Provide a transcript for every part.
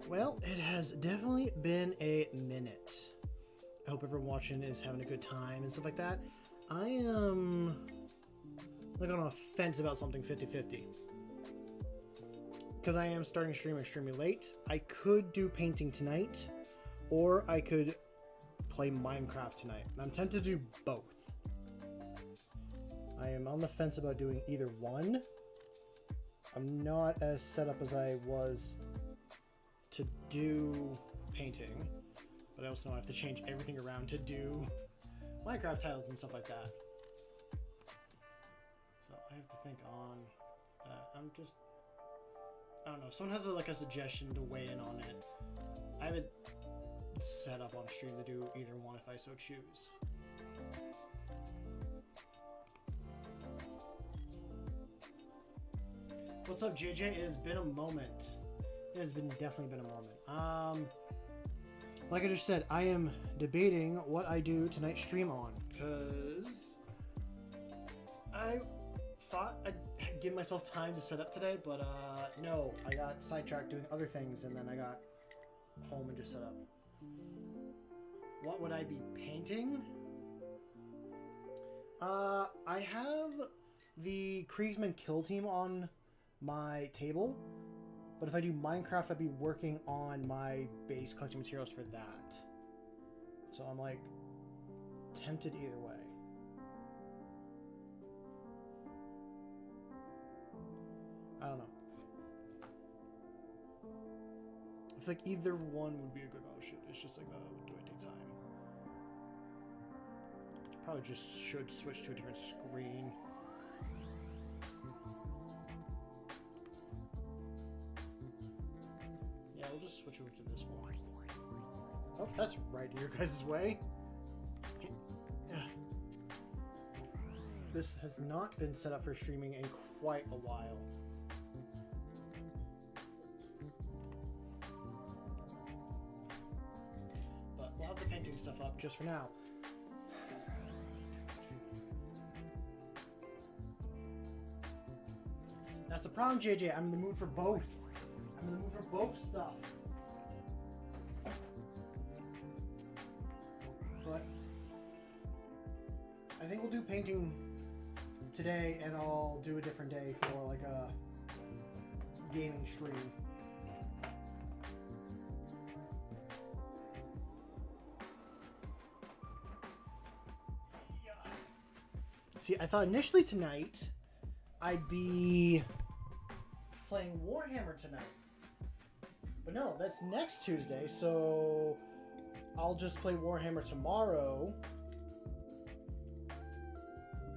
Well, it has definitely been a minute. I hope everyone watching is having a good time and stuff like that. I am like on a fence about something 50-50. Because I am starting stream extremely late. I could do painting tonight, or I could play Minecraft tonight. And I'm tempted to do both. I am on the fence about doing either one. I'm not as set up as I was to do painting, but I also know I have to change everything around to do Minecraft tiles and stuff like that. So I have to think on I don't know, someone has like a suggestion to weigh in on it. I have it set up on stream to do either one if I so choose. What's up, JJ? It has been a moment. It has been definitely been a moment. Like I just said, I am debating what I do tonight's stream on, because I thought I'd give myself time to set up today, but no, I got sidetracked doing other things, and then I got home and just set up. What would I be painting? I have the Kriegsman Kill Team on my table, but if I do Minecraft, I'd be working on my base collecting materials for that. So I'm like tempted either way. I don't know. I feel like either one would be a good option. It's just like, do I take time? Probably just should switch to a different screen. Yeah, we'll just switch over to this one. Oh, that's right in your guys' way. Yeah. This has not been set up for streaming in quite a while. But we'll have the painting stuff up just for now. That's the problem, JJ. I'm in the mood for both. I'm in the mood for both stuff. But I think we'll do painting today, and I'll do a different day for like a gaming stream. Yeah. See, I thought initially tonight I'd be playing Warhammer tonight. But no, that's next Tuesday, so I'll just play Warhammer tomorrow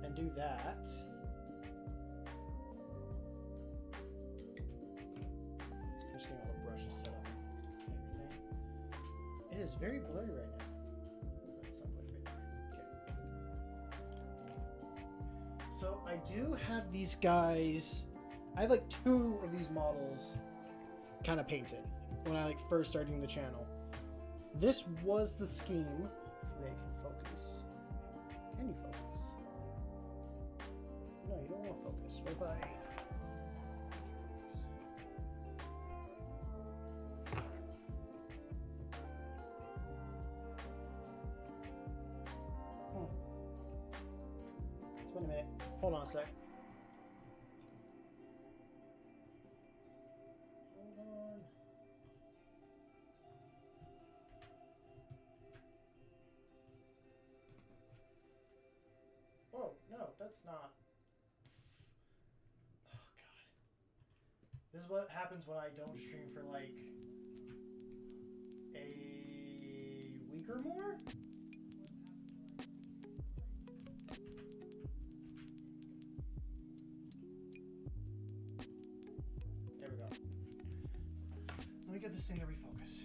and do that. I'm just getting all the brushes set up and everything. It is very blurry right now. That's not quite right. Okay. So I do have these guys. I have like 2 of these models kind of painted when I like first starting the channel. This was the scheme. If they can focus. Can you focus? No, you don't want to focus. What if I... It's been a minute. Hold on a sec. That's not... Oh, God. This is what happens when I don't stream for, like, a week or more? There we go. Let me get this thing to refocus.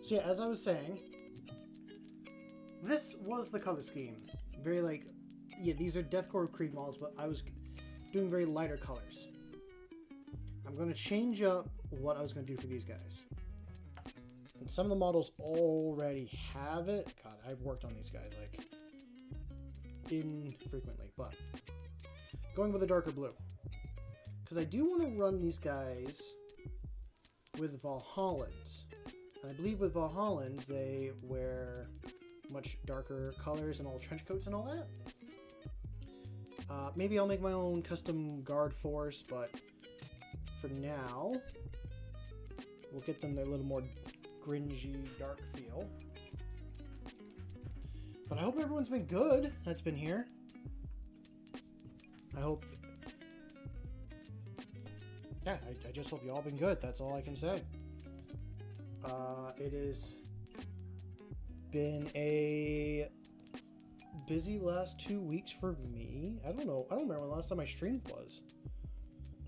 So yeah, as I was saying, this was the color scheme. Very like, yeah, these are Deathcore Krieg models, but I was doing very lighter colors. I'm going to change up what I was going to do for these guys. And some of the models already have it. God, I've worked on these guys like infrequently, but going with a darker blue. Because I do want to run these guys with Valhallans. And I believe with Valhallans, they wear much darker colors and all trench coats and all that. Maybe I'll make my own custom guard force, but for now, we'll get them their little more gringy, dark feel. But I hope everyone's been good that's been here. I hope... Yeah, I just hope you all been good. That's all I can say. It has been a busy last 2 weeks for me. I don't know. I don't remember when the last time I streamed was.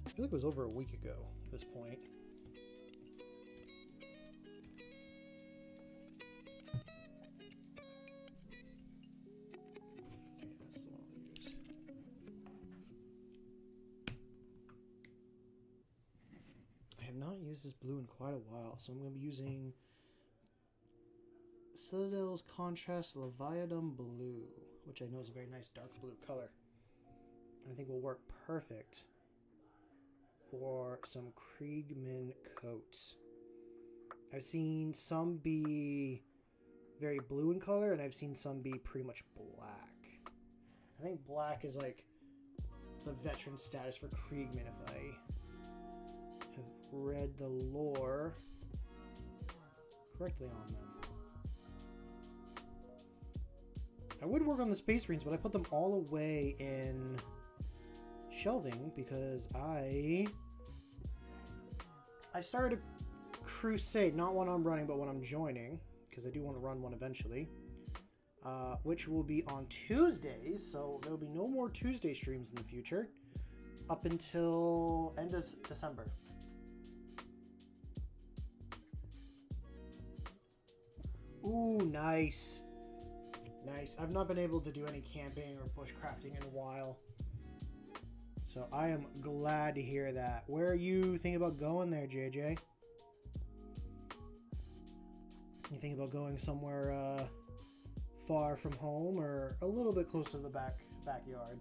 I feel like it was over a week ago at this point. Okay, that's the one I'll use. I have not used this blue in quite a while, so I'm going to be using Citadel's Contrast Leviathan Blue, which I know is a very nice dark blue color. And I think will work perfect for some Kriegman coats. I've seen some be very blue in color, and I've seen some be pretty much black. I think black is like the veteran status for Kriegman, if I have read the lore correctly on them. I would work on the Space Marines, but I put them all away in shelving because I started a crusade, not one I'm running, but one I'm joining, because I do want to run one eventually, which will be on Tuesdays, so there will be no more Tuesday streams in the future, up until end of December. Ooh, nice. Nice. I've not been able to do any camping or bushcrafting in a while. So I am glad to hear that. Where are you thinking about going there, JJ? You think about going somewhere far from home or a little bit closer to the backyard?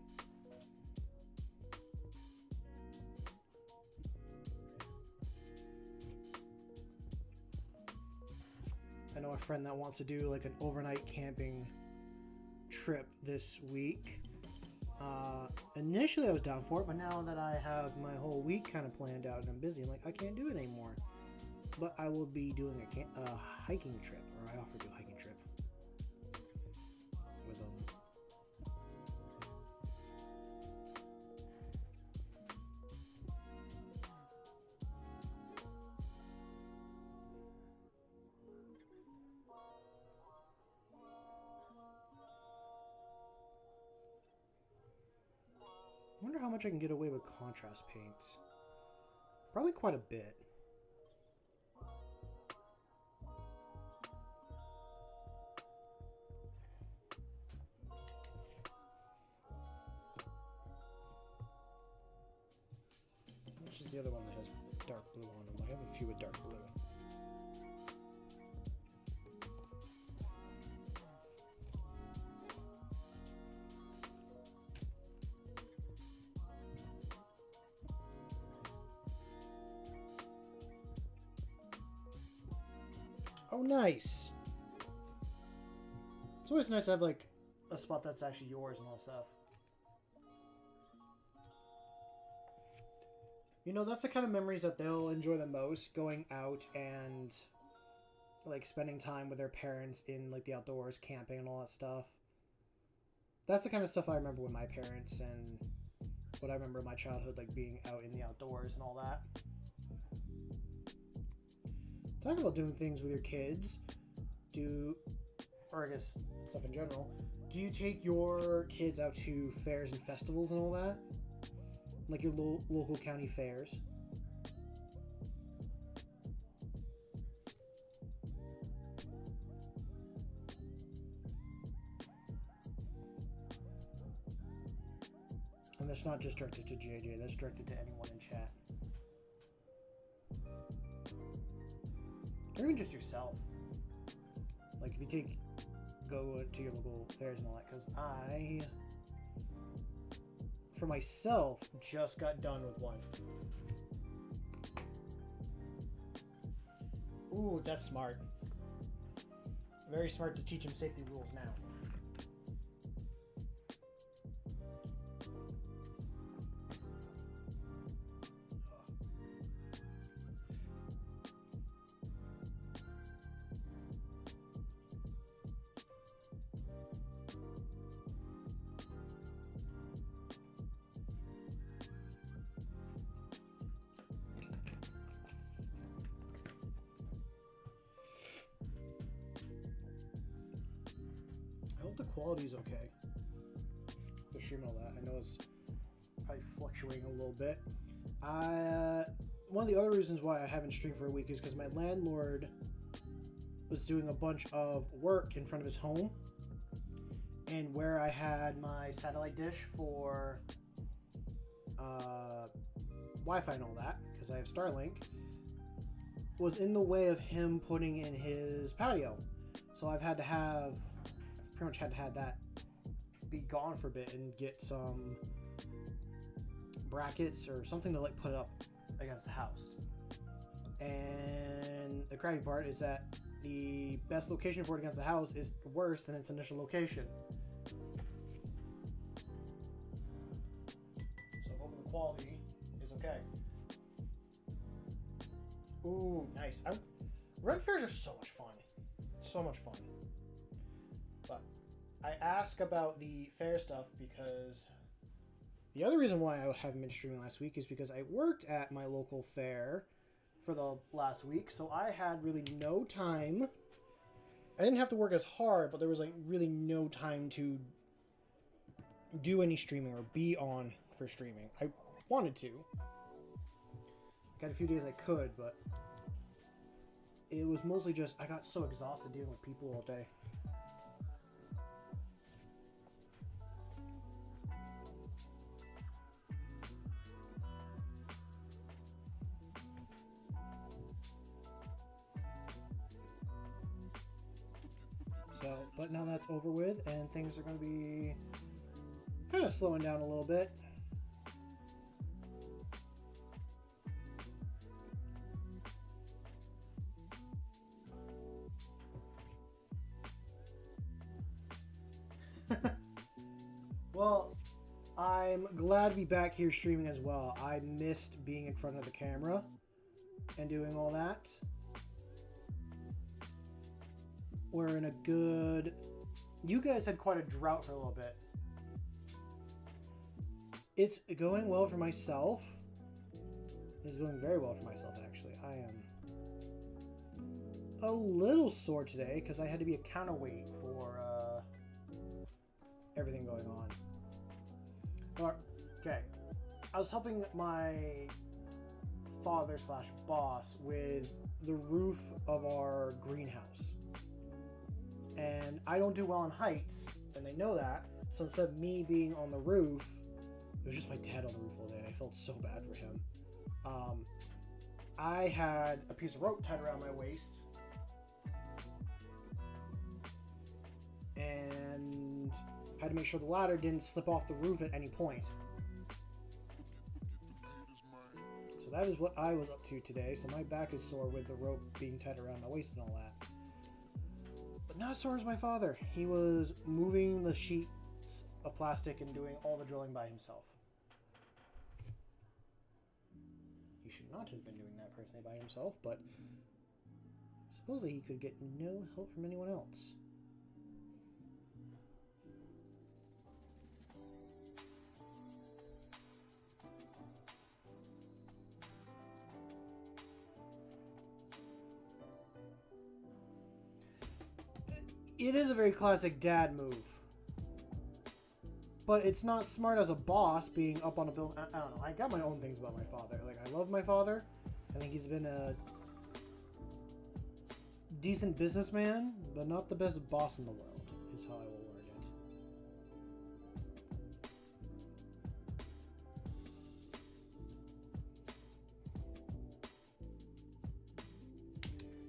I know a friend that wants to do like an overnight camping trip this week. Initially I was down for it, but now that I have my whole week kind of planned out and I'm busy, I'm like, I can't do it anymore. But I will be doing a hiking trip, or I offer to do a hiking trip with them. I wonder how much I can get away with contrast paints. Probably quite a bit. Which is the other one that has dark blue on them? I have a few with dark blue. Oh, nice. It's always nice to have, like, a spot that's actually yours and all that stuff. You know, that's the kind of memories that they'll enjoy the most, going out and, like, spending time with their parents in, like, the outdoors, camping and all that stuff. That's the kind of stuff I remember with my parents and what I remember in my childhood, like, being out in the outdoors and all that. Talk about doing things with your kids. Or I guess stuff in general. Do you take your kids out to fairs and festivals and all that? Like your local county fairs? And that's not just directed to JJ, that's directed to anyone in chat. Or even just yourself. Like if you go to your local fairs and all that, because I, for myself, just got done with one. Ooh, that's smart. Very smart to teach him safety rules now. The quality's okay. The stream and all that. I know it's probably fluctuating a little bit. One of the other reasons why I haven't streamed for a week is because my landlord was doing a bunch of work in front of his home, and where I had my satellite dish for Wi-Fi and all that, because I have Starlink, was in the way of him putting in his patio. So I've pretty much had to have that be gone for a bit and get some brackets or something to like put up against the house. And the crappy part is that the best location for it against the house is worse than its initial location. So I'm hoping the quality is okay. Ooh, nice. Red fairs are so much fun. So much fun. But I ask about the fair stuff because the other reason why I haven't been streaming last week is because I worked at my local fair for the last week, so I had really no time. I didn't have to work as hard, but there was like really no time to do any streaming or be on for streaming. I wanted to. Got a few days I could, but it was mostly just I got so exhausted dealing with people all day. So, but now that's over with and things are going to be kind of slowing down a little bit. Well, I'm glad to be back here streaming as well. I missed being in front of the camera and doing all that. We're in a good... You guys had quite a drought for a little bit. It's going well for myself. It's going very well for myself, actually. I am a little sore today because I had to be a counterweight for everything going on. Okay. I was helping my father/boss with the roof of our greenhouse. And I don't do well on heights, and they know that. So instead of me being on the roof, it was just my dad on the roof all day, and I felt so bad for him. I had a piece of rope tied around my waist, and had to make sure the ladder didn't slip off the roof at any point. So that is what I was up to today. So my back is sore with the rope being tied around my waist and all that. But not as sore as my father. He was moving the sheets of plastic and doing all the drilling by himself. He should not have been doing that personally by himself, but supposedly he could get no help from anyone else. It is a very classic dad move. But it's not smart as a boss being up on a building. I don't know. I got my own things about my father. Like, I love my father. I think he's been a decent businessman, but not the best boss in the world, is how I will word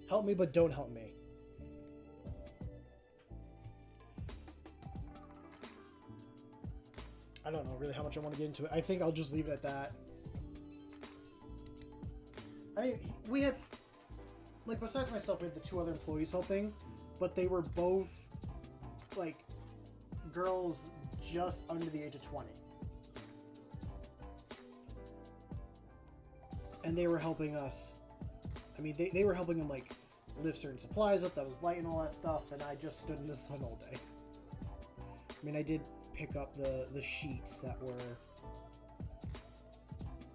Help me, but don't help me. I don't know really how much I want to get into it. I think I'll just leave it at that. I mean, we had, like, besides myself, we had the 2 other employees helping, but they were both, like, girls just under the age of 20. And they were helping us. I mean, they were helping them, like, lift certain supplies up that was light and all that stuff, and I just stood in the sun all day. I mean, I did pick up the sheets that were,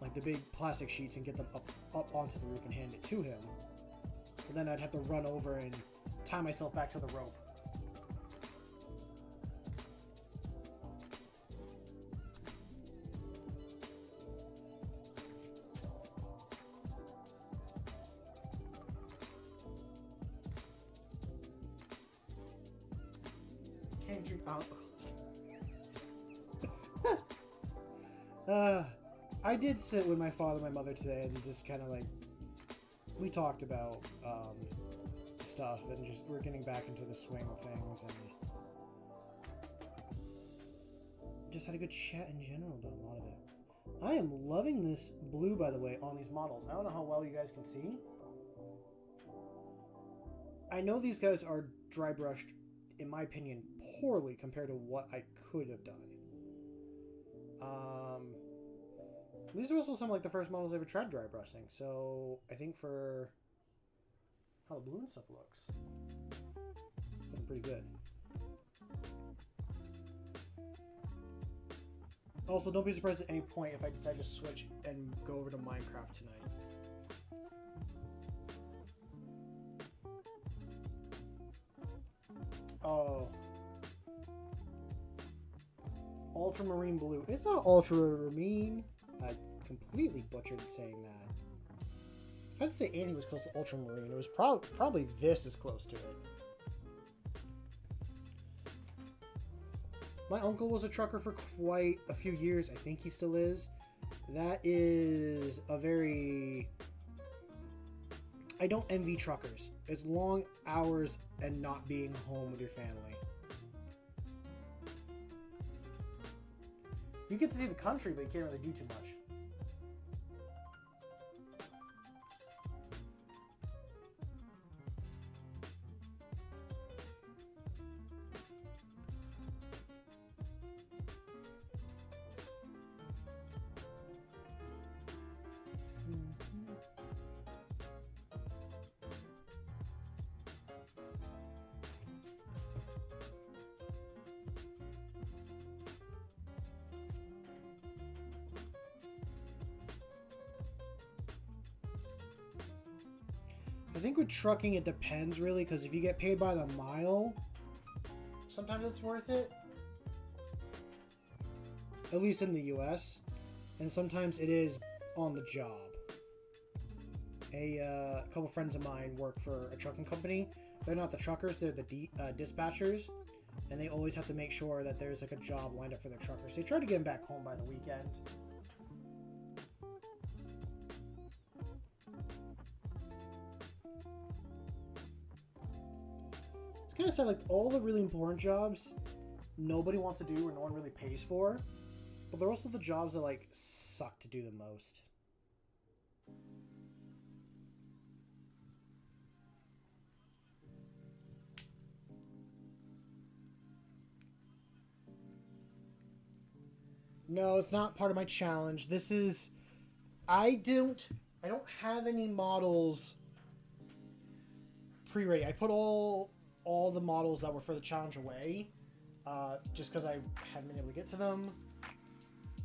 like, the big plastic sheets and get them up onto the roof and hand it to him. But then I'd have to run over and tie myself back to the rope. Can't drink alcohol. I did sit with my father and my mother today and just kind of, like, we talked about stuff and just we're getting back into the swing of things and just had a good chat in general about a lot of it. I am loving this blue, by the way, on these models. I don't know how well you guys can see. I know these guys are dry brushed, in my opinion, poorly compared to what I could have done. These are also some of, like, the first models I ever tried dry brushing, so I think for how the blue and stuff looks, it's looking pretty good. Also, don't be surprised at any point if I decide to switch and go over to Minecraft tonight. Oh. Ultramarine blue. It's not ultramarine. I completely butchered saying that. If I had to say anything was close to ultramarine, it was probably this is close to it. My uncle was a trucker for quite a few years. I think he still is. That is a very... I don't envy truckers. It's long hours and not being home with your family. You get to see the country, but you can't really do too much. I think with trucking it depends really, because if you get paid by the mile, sometimes it's worth it. At least in the US. And sometimes it is on the job. A couple friends of mine work for a trucking company. They're not the truckers, they're the dispatchers. And they always have to make sure that there's, like, a job lined up for their truckers. They try to get them back home by the weekend. It's kind of sad, like, all the really important jobs nobody wants to do or no one really pays for, but they're also the jobs that, like, suck to do the most. No, it's not part of my challenge. This is... I don't have any models pre-ready. I put all the models that were for the challenge away, just because I haven't been able to get to them.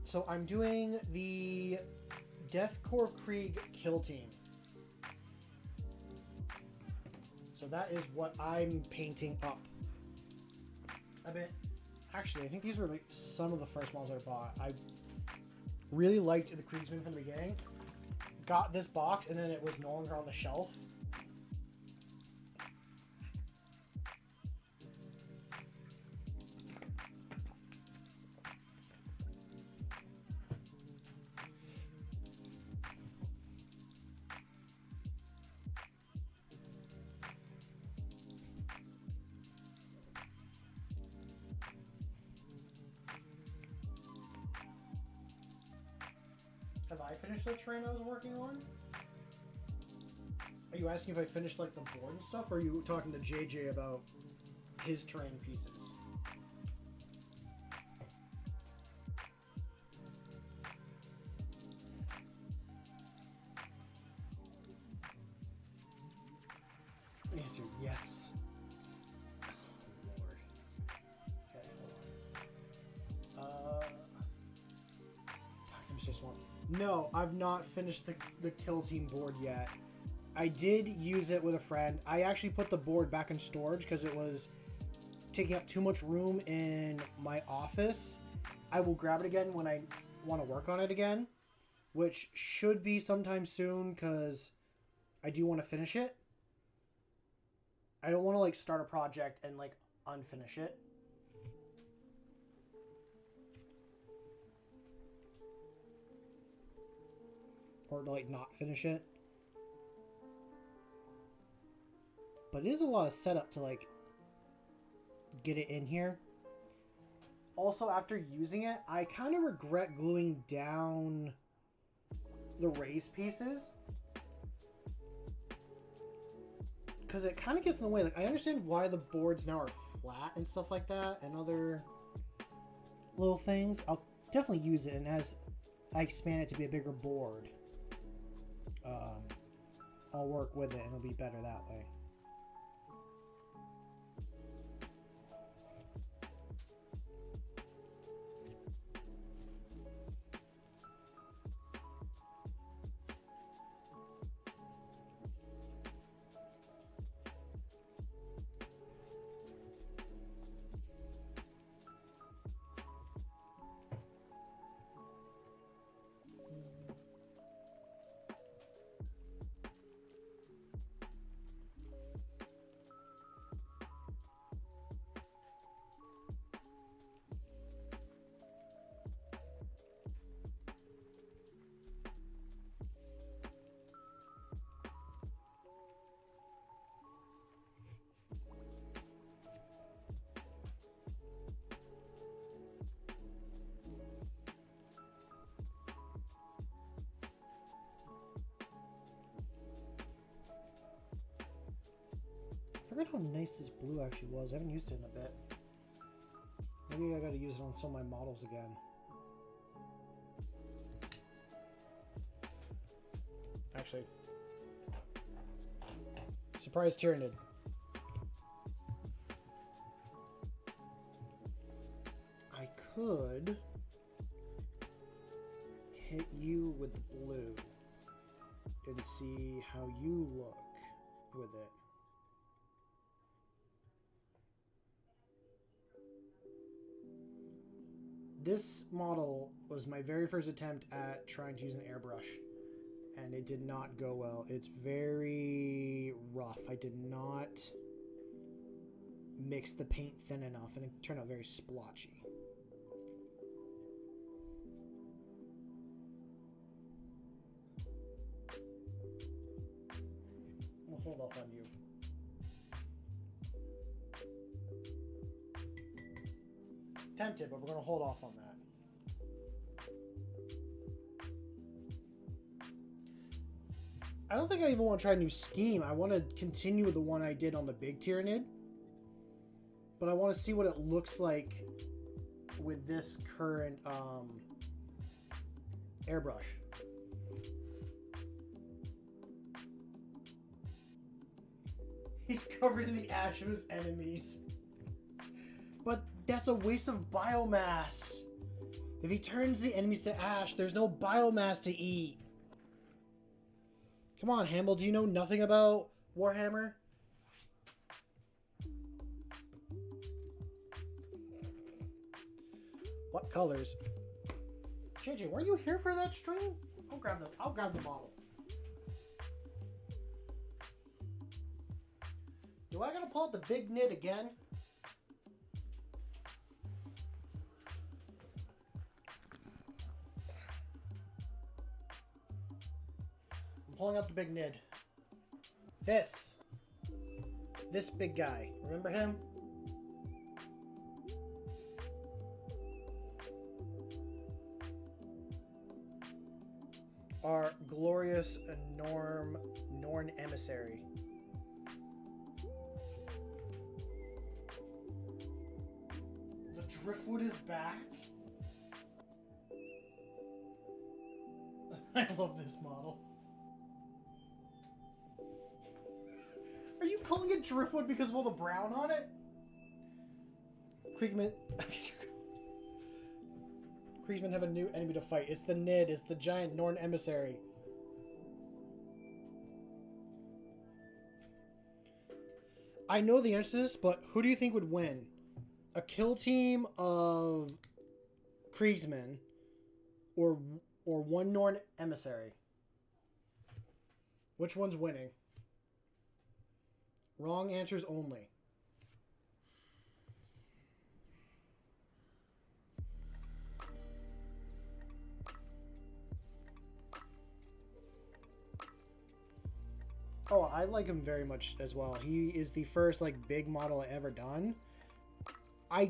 So I'm doing the Deathcore Krieg kill team. So that is what I'm painting up. Actually, I think these were, like, some of the first models I bought. I really liked the Kriegsman from the beginning. Got this box, and then it was no longer on the shelf. I finished the terrain I was working on? Are you asking if I finished like the board and stuff, or are you talking to JJ about his terrain pieces? Answer yes. Oh, Lord. Okay, hold on. Just one. No, I've not finished the kill team board yet. I did use it with a friend. I actually put the board back in storage because it was taking up too much room in my office. I will grab it again when I want to work on it again, which should be sometime soon because I do want to finish it. I don't want to like start a project and like unfinish it. Or to like not finish it. But it is a lot of setup to like get it in here. Also, after using it, I kind of regret gluing down the raised pieces. Because it kind of gets in the way. Like, I understand why the boards now are flat and stuff like that. And other little things. I'll definitely use it. And as I expand it to be a bigger board, I'll work with it and it'll be better that way. I forgot how nice this blue actually was. I haven't used it in a bit. Maybe I gotta use it on some of my models again. Actually. Surprise Tyrannid. I could hit you with the blue and see how you look with it. This model was my very first attempt at trying to use an airbrush, and it did not go well. It's very rough. I did not mix the paint thin enough, and it turned out very splotchy. We'll hold off on you. Tempted, but we're going to hold off on that. I don't think I even want to try a new scheme. I want to continue with the one I did on the big Tyrannid. But I want to see what it looks like with this current airbrush. He's covered in the ash of his enemies. But that's a waste of biomass. If he turns the enemies to ash, there's no biomass to eat. Come on, Hamble, do you know nothing about Warhammer? What colors? JJ, were you here for that stream? I'll grab the bottle. Do I gotta pull out the big nid again? Pulling out the big nid. This big guy. Remember him? our glorious Norn emissary. The driftwood is back. I love this model. Are you calling it driftwood because of all the brown on it? Kriegman have a new enemy to fight. It's the Nid. It's the giant Norn emissary. I know the answer to this, but who do you think would win? A kill team of Kriegsmen or one Norn emissary? Which one's winning? Wrong answers only. Oh, I like him very much as well. He is the first like big model I ever done. I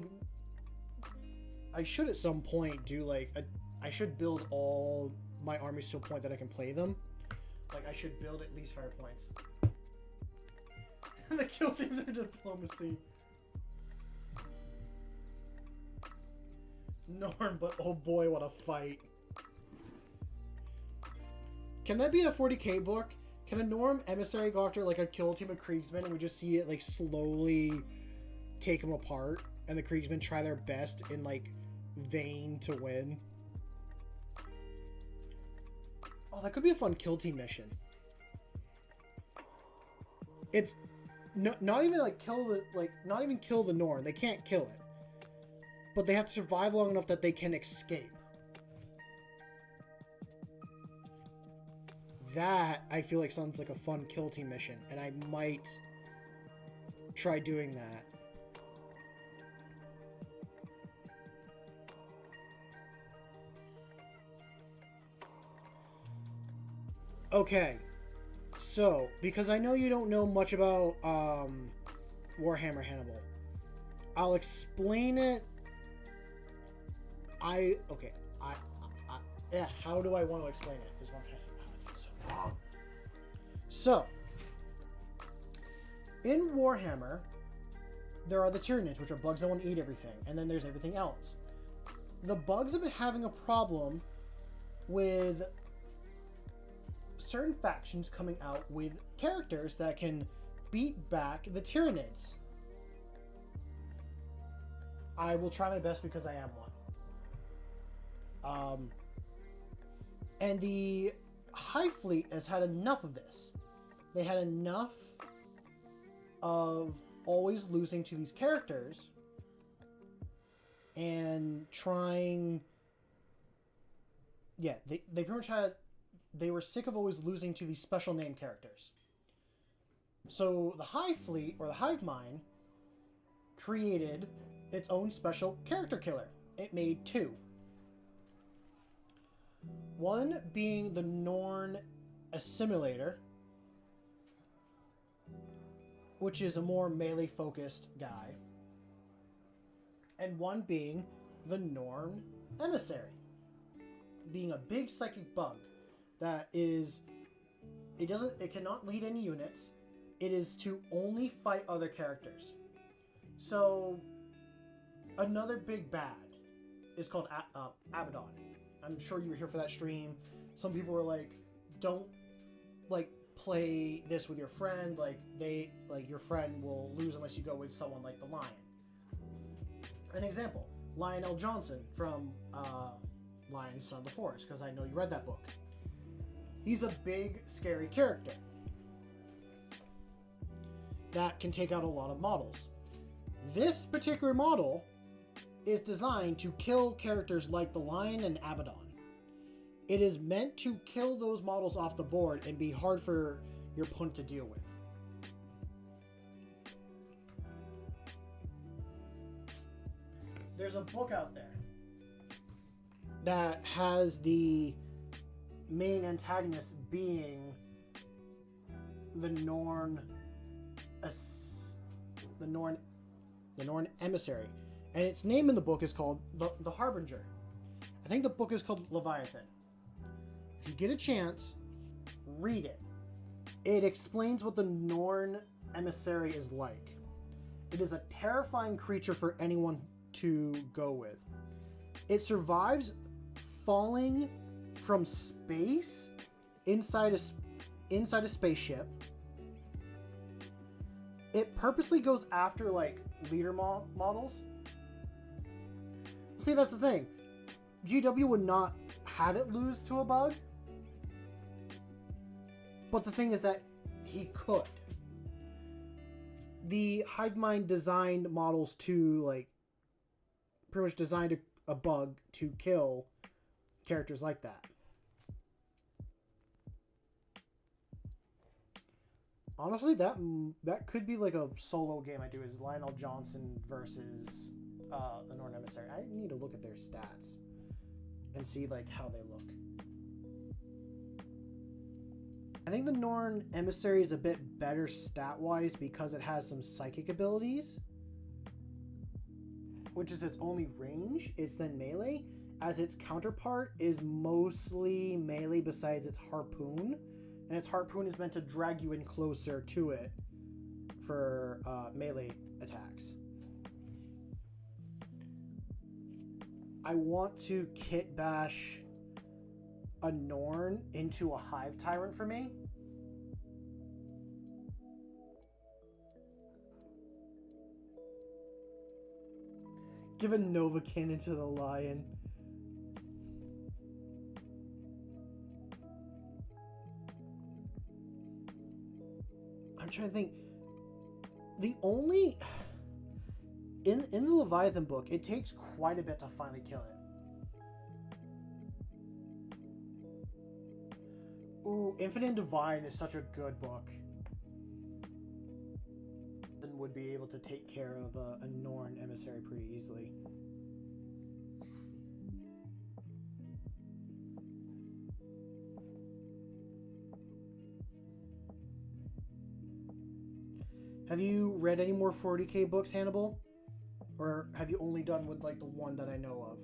should at some point do like I should build all my armies to a point that I can play them. Like I should build at least 5 points. The kill teams are diplomacy. Norm, but oh boy, what a fight. Can that be a 40k book? Can a Norm emissary go after like a kill team of Kriegsmen and we just see it like slowly take them apart and the Kriegsmen try their best in like vain to win? Oh, that could be a fun kill team mission. It's not even like not even kill the Norn. They can't kill it. But they have to survive long enough that they can escape. That, I feel like, sounds like a fun kill team mission, and I might try doing that. Okay, so, because I know you don't know much about Warhammer Hannibal, I'll explain it. Yeah, how do I want to explain it? Is one thing. So, in Warhammer, there are the Tyranids, which are bugs that want to eat everything, and then there's everything else. The bugs have been having a problem with certain factions coming out with characters that can beat back the Tyranids. I will try my best because I am one. And the High Fleet has had enough of this. They had enough of always losing to these characters and trying... Yeah, they pretty much had... They were sick of always losing to these special name characters. So the High Fleet, or the Hive Mind, created its own special character killer. It made 2. One being the Norn Assimilator, which is a more melee-focused guy. And one being the Norn Emissary, being a big psychic bug that is... It cannot lead any units. It is to only fight other characters. So, another big bad is called Abaddon. I'm sure you were here for that stream. Some people were like, don't like play this with your friend. Like your friend will lose unless you go with someone like the Lion. An example, Lionel Johnson from Lion Son of the Forest, because I know you read that book. He's a big, scary character that can take out a lot of models. This particular model is designed to kill characters like the Lion and Abaddon. It is meant to kill those models off the board and be hard for your opponent to deal with. There's a book out there that has the main antagonist being the Norn Emissary. And its name in the book is called The Harbinger. I think the book is called Leviathan. If you get a chance, read it. It explains what the Norn emissary is like. It is a terrifying creature for anyone to go with. It survives falling from space inside a spaceship. It purposely goes after like leader models. See, that's the thing. GW would not have it lose to a bug. But the thing is that he could. The Hive Mind designed models to, like, pretty much designed a bug to kill characters like that. Honestly, that could be like a solo game I do, is Lionel Johnson versus the Norn Emissary. I need to look at their stats and see, like, how they look. I think the Norn Emissary is a bit better stat-wise because it has some psychic abilities, which is its only range. It's then melee, as its counterpart is mostly melee besides its harpoon, and its harpoon is meant to drag you in closer to it for melee attacks. I want to kit bash a Norn into a Hive Tyrant for me. Give a Novakin into the Lion. I'm trying to think. The only... In the Leviathan book, it takes quite a bit to finally kill it. Ooh, Infinite Divine is such a good book. And would be able to take care of a Norn emissary pretty easily. Have you read any more 40k books, Hannibal? Or have you only done with, like, the one that I know of?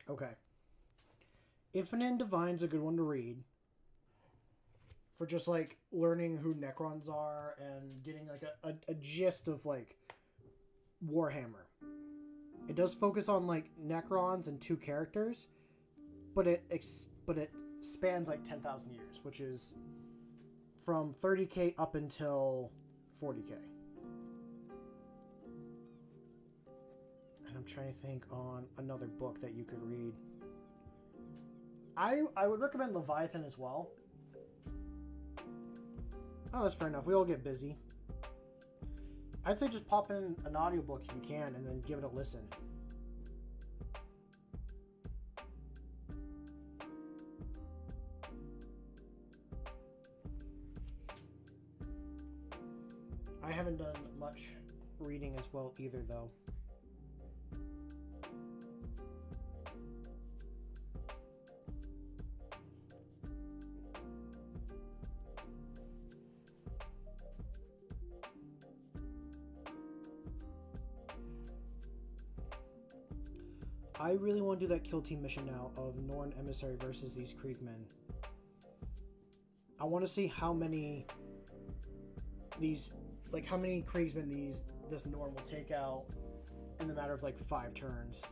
Okay. Infinite Divine's a good one to read. For just, like, learning who Necrons are and getting, like, a gist of, like, Warhammer. It does focus on, like, Necrons and 2 characters, but it spans, like, 10,000 years, which is from 30k up until 40k. And I'm trying to think on another book that you could read. I would recommend Leviathan as well. Oh, that's fair enough. We all get busy. I'd say just pop in an audiobook if you can and then give it a listen. I haven't done much reading as well either, though. I really want to do that kill team mission now of Norn Emissary versus these Kriegsmen. I want to see how many how many Kriegsmen this Norn will take out in the matter of like 5 turns.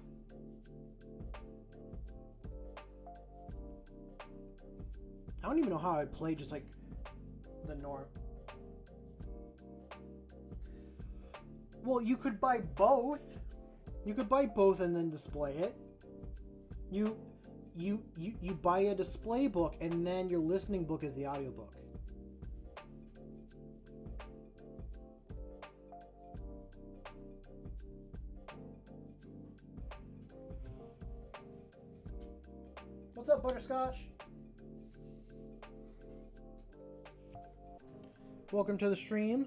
I don't even know how I'd play just like the Norn. Well, you could buy both. You could buy both and then display it. You buy a display book and then your listening book is the audiobook. What's up, Butterscotch? Welcome to the stream.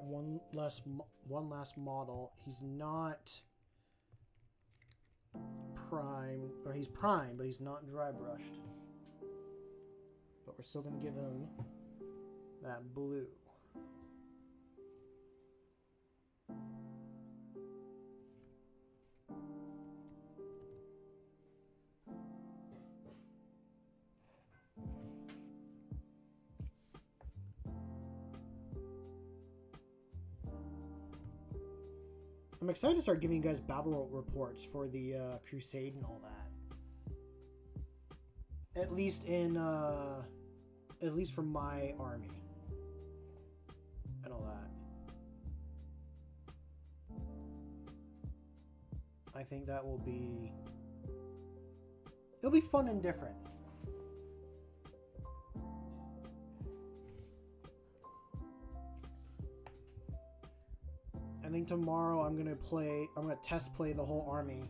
one last model. He's not prime, or he's prime, but he's not dry brushed. But we're still gonna give him that blue. I'm excited to start giving you guys battle reports for the crusade and all that. At least for my army and all that. I think that will be... It'll be fun and different. I think tomorrow I'm gonna test play the whole army,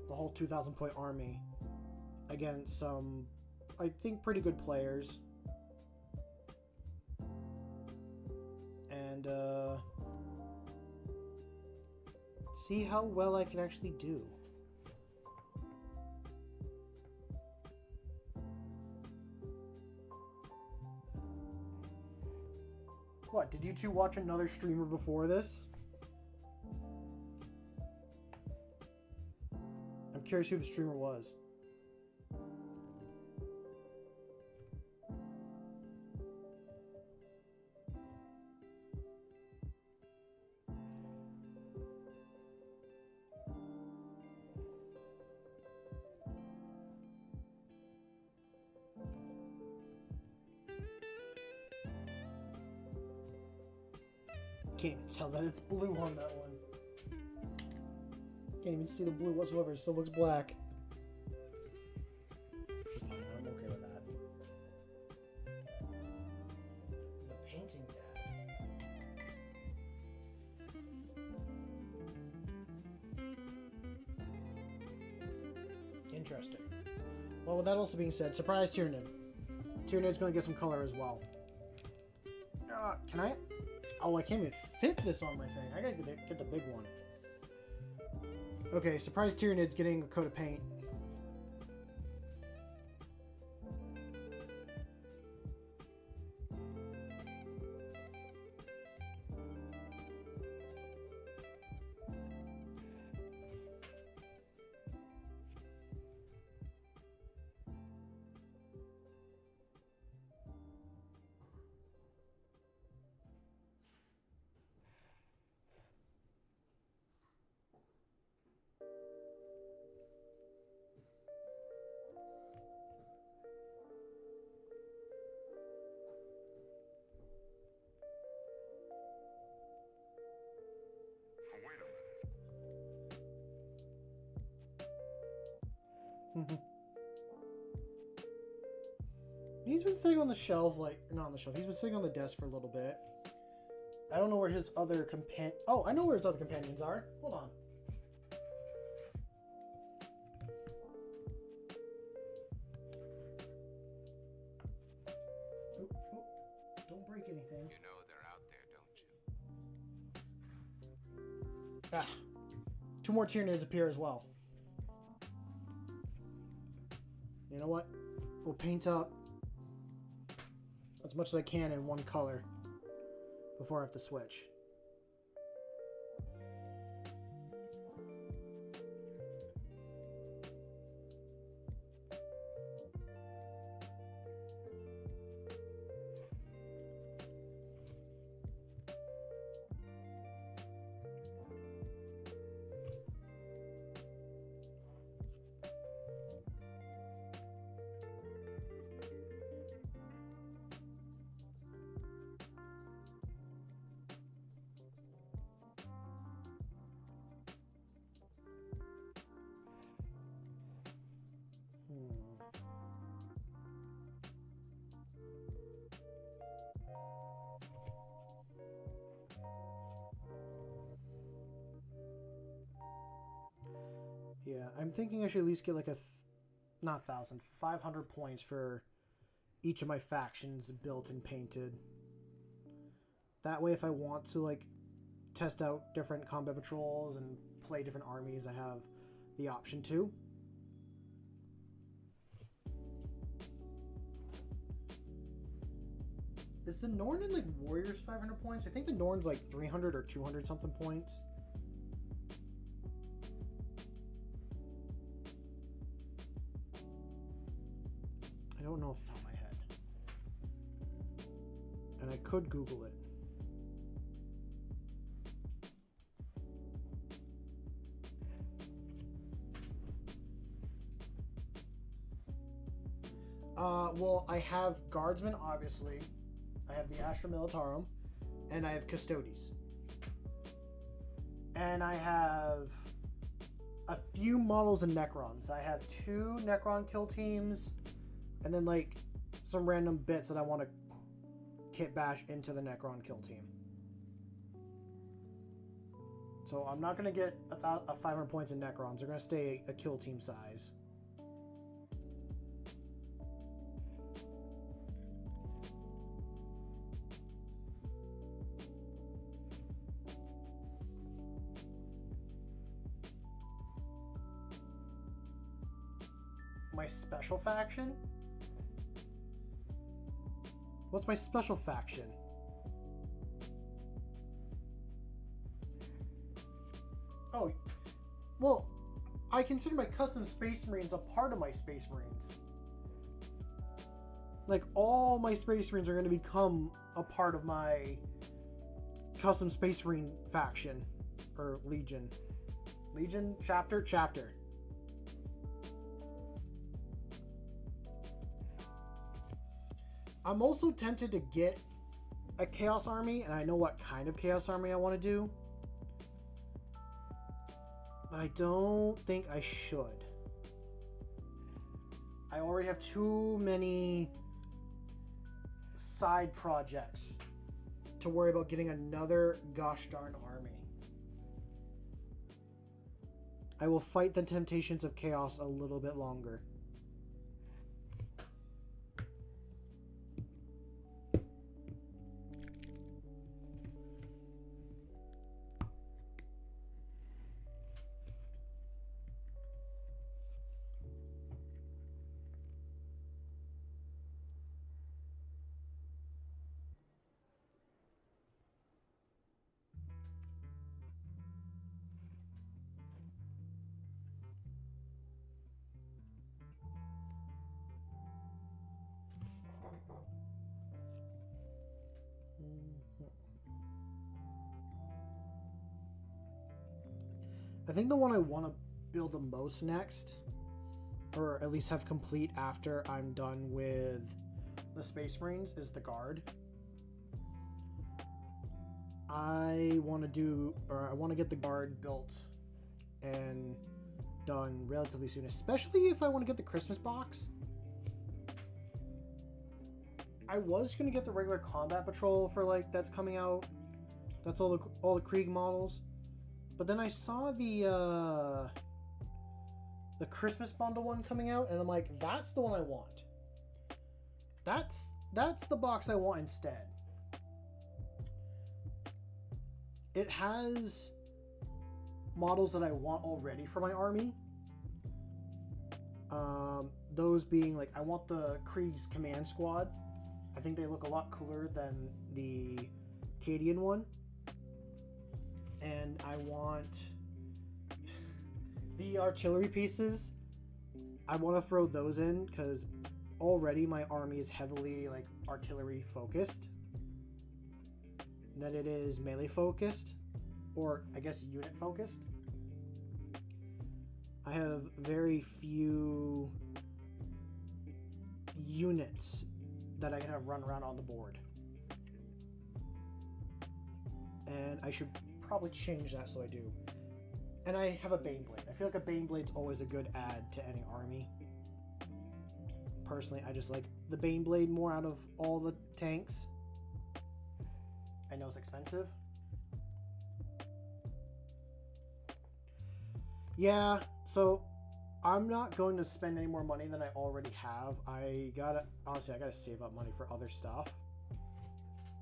the whole 2,000 point army, against some, I think, pretty good players, and see how well I can actually do. What, did you two watch another streamer before this? I'm curious who the streamer was. Can't even tell that it's blue on that one. Can't even see the blue whatsoever. It still looks black. Fine, I'm okay with that. The painting dad. Interesting. Well, with that also being said, surprise Tyrannid. Tyrannid's going to get some color as well. Can I? Oh, I can't even fit this on my thing. I gotta get the big one. Okay, surprise Tyrannid's getting a coat of paint. He's been sitting on the shelf, like, not on the shelf, he's been sitting on the desk for a little bit. I don't know where his other oh, I know where his other companions are. Hold on. Don't break anything. You know they're out there, don't you? 2 more Tyranids appear as well. You know what? We'll paint up as much as I can in one color before I have to switch. Yeah, I'm thinking I should at least get like not 1,000, 500 points for each of my factions built and painted. That way, if I want to like test out different combat patrols and play different armies, I have the option to. Is the Norn in like Warriors 500 points? I think the Norn's like 300 or 200 something points. I don't know off the top of my head. And I could Google it. Well, I have Guardsmen, obviously. I have the Astra Militarum, and I have Custodes. And I have a few models of Necrons. I have 2 Necron kill teams, and then like some random bits that I want to kit bash into the Necron kill team. So I'm not going to get a 500 points in Necrons. They're going to stay a kill team size. My special faction? What's my special faction? Oh, well, I consider my custom Space Marines a part of my Space Marines. Like, all my Space Marines are going to become a part of my custom Space Marine faction. Or Legion. Legion? Chapter? Chapter. I'm also tempted to get a Chaos Army, and I know what kind of Chaos Army I want to do. But I don't think I should. I already have too many side projects to worry about getting another gosh darn army. I will fight the temptations of chaos a little bit longer. I think the one I want to build the most next, or at least have complete after I'm done with the Space Marines, is the Guard. I want to get the Guard built and done relatively soon, especially if I want to get the Christmas box. I was going to get the regular combat patrol for like that's coming out. That's all the Krieg models. But then I saw the Christmas bundle one coming out, and I'm like, that's the one I want. That's the box I want instead. It has models that I want already for my army. Those being like, I want the Krieg's Command Squad. I think they look a lot cooler than the Cadian one. And I want the artillery pieces. I want to throw those in because already my army is heavily like artillery focused than it is melee focused, or I guess unit focused. I have very few units that I can have run around on the board. And I should probably change that so I do. And I have a Baneblade. I feel like a Baneblade's always a good add to any army. Personally, I just like the Baneblade more out of all the tanks. I know it's expensive. Yeah, so I'm not going to spend any more money than I already have. Honestly, I gotta save up money for other stuff.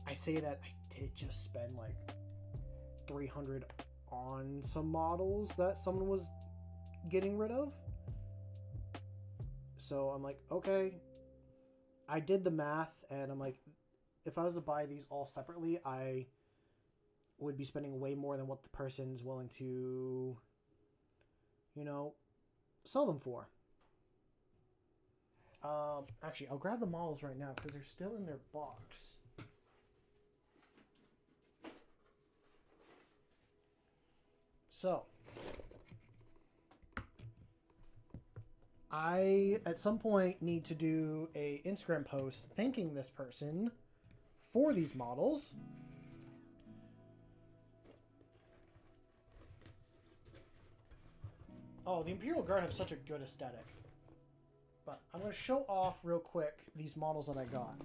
I say that I did just spend like, 300 on some models that someone was getting rid of. So I'm like, okay. I did the math, and I'm like, if I was to buy these all separately, I would be spending way more than what the person's willing to, you know, sell them for. Actually, I'll grab the models right now because they're still in their box. So, I, at some point, need to do a Instagram post thanking this person for these models. Oh, the Imperial Guard have such a good aesthetic. But I'm going to show off real quick these models that I got.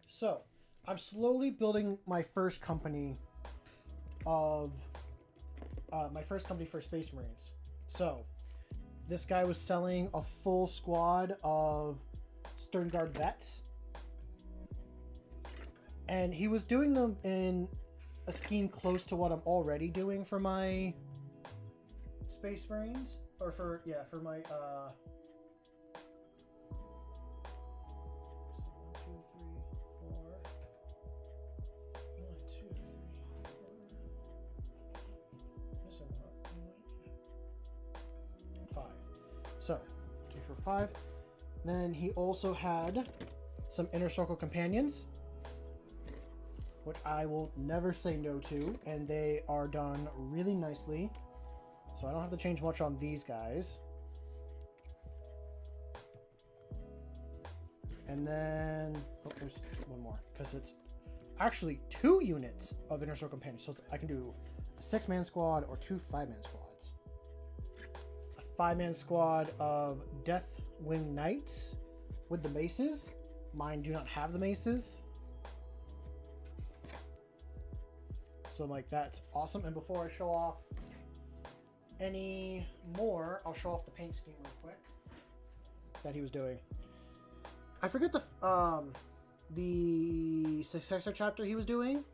So, I'm slowly building my first company for Space Marines. So, this guy was selling a full squad of Stern Guard vets. And he was doing them in a scheme close to what I'm already doing for my Space Marines. Or for my, 1, 2, 3, 4. 1, 2, 3, 4. Missing one. 5. So, 2 for 5. Then he also had some Inner Circle companions, which I will never say no to, and they are done really nicely. So I don't have to change much on these guys. And then, oh, there's one more, because it's actually 2 units of Inner Circle companions. So I can do a 6-man squad or 2 5-man squads. A 5-man squad of Deathwing Knights with the maces. Mine do not have the maces. So I'm like, that's awesome. And before I show off any more, I'll show off the paint scheme real quick that he was doing. I forget the successor chapter he was doing,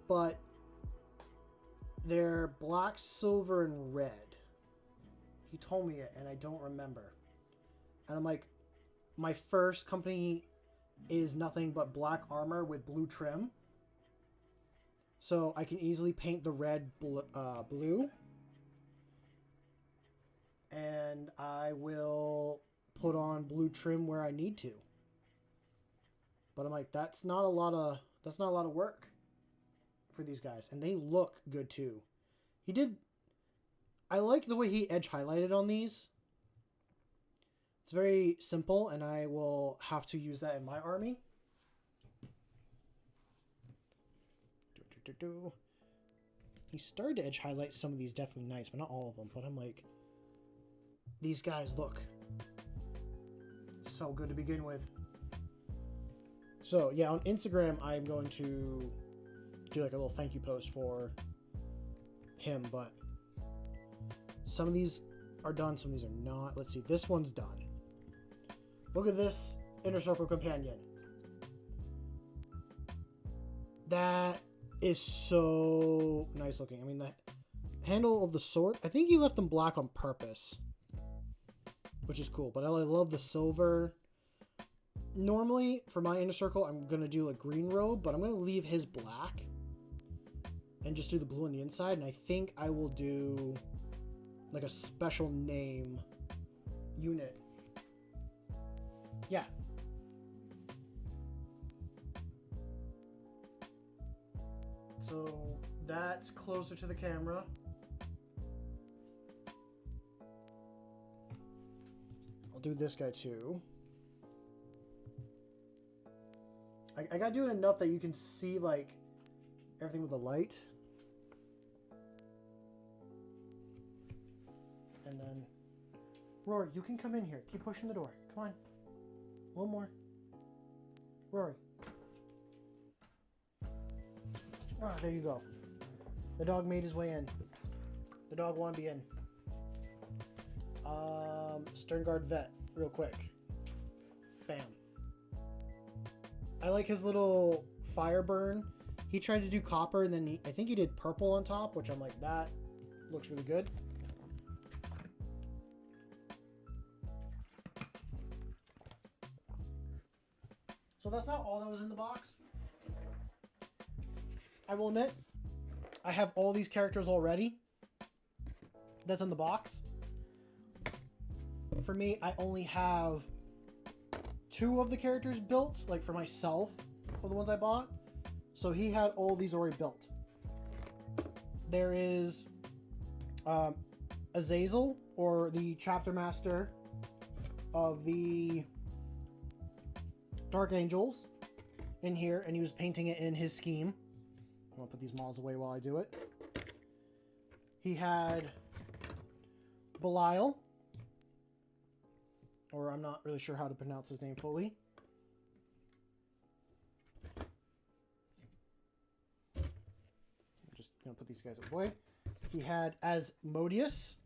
but they're black, silver, and red. He told me it, and I don't remember. And I'm like, my first company is nothing but black armor with blue trim. So I can easily paint the red blue. And I will put on blue trim where I need to. But I'm like, that's not a lot of work for these guys. And they look good too. I like the way he edge highlighted on these. It's very simple, and I will have to use that in my army. He started to edge highlight some of these Deathwing Knights, but not all of them. But I'm like, these guys look so good to begin with. So yeah, on Instagram, I'm going to do like a little thank you post for him, but some of these are done, some of these are not. Let's see, this one's done. Look at this Inner Circle companion. That is so nice looking. I mean, the handle of the sword, I think he left them black on purpose, which is cool, but I love the silver. Normally, for my Inner Circle, I'm going to do a green robe, but I'm going to leave his black and just do the blue on the inside, and I think I will do like a special name unit. Yeah. So that's closer to the camera. I'll do this guy too. I gotta do it enough that you can see like everything with the light. And then, Rory, you can come in here. Keep pushing the door. Come on. A little more. Rory. Ah, there you go. The dog made his way in. The dog wanted to be in. Stern Guard Vet, real quick. Bam. I like his little fire burn. He tried to do copper, and then I think he did purple on top, which I'm like, that looks really good. So that's not all that was in the box. I will admit, I have all these characters already. That's in the box. For me, I only have 2 of the characters built, like for myself, for the ones I bought. So he had all these already built. There is Azazel, or the chapter master of the Dark Angels, in here, and he was painting it in his scheme. I'm gonna put these models away while I do it. He had Belial, or I'm not really sure how to pronounce his name fully. I'm just gonna put these guys away. He had Asmodeus.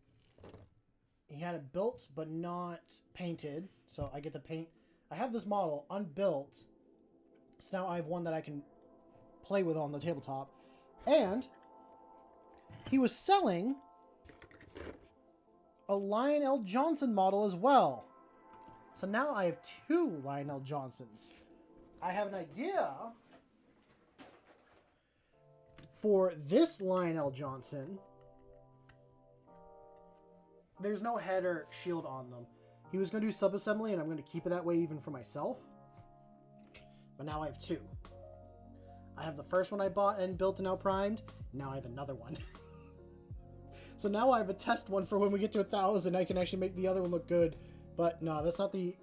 He had it built but not painted, so I get to paint. I have this model unbuilt, so now I have one that I can play with on the tabletop. And he was selling a Lionel Johnson model as well. So now I have 2 Lionel Johnsons. I have an idea for this Lionel Johnson. There's no head or shield on them. He was going to do sub-assembly, and I'm going to keep it that way even for myself. But now I have 2. I have the first one I bought and built and now primed. Now I have another one. So now I have a test one for when we get to 1,000. I can actually make the other one look good. But no, that's not the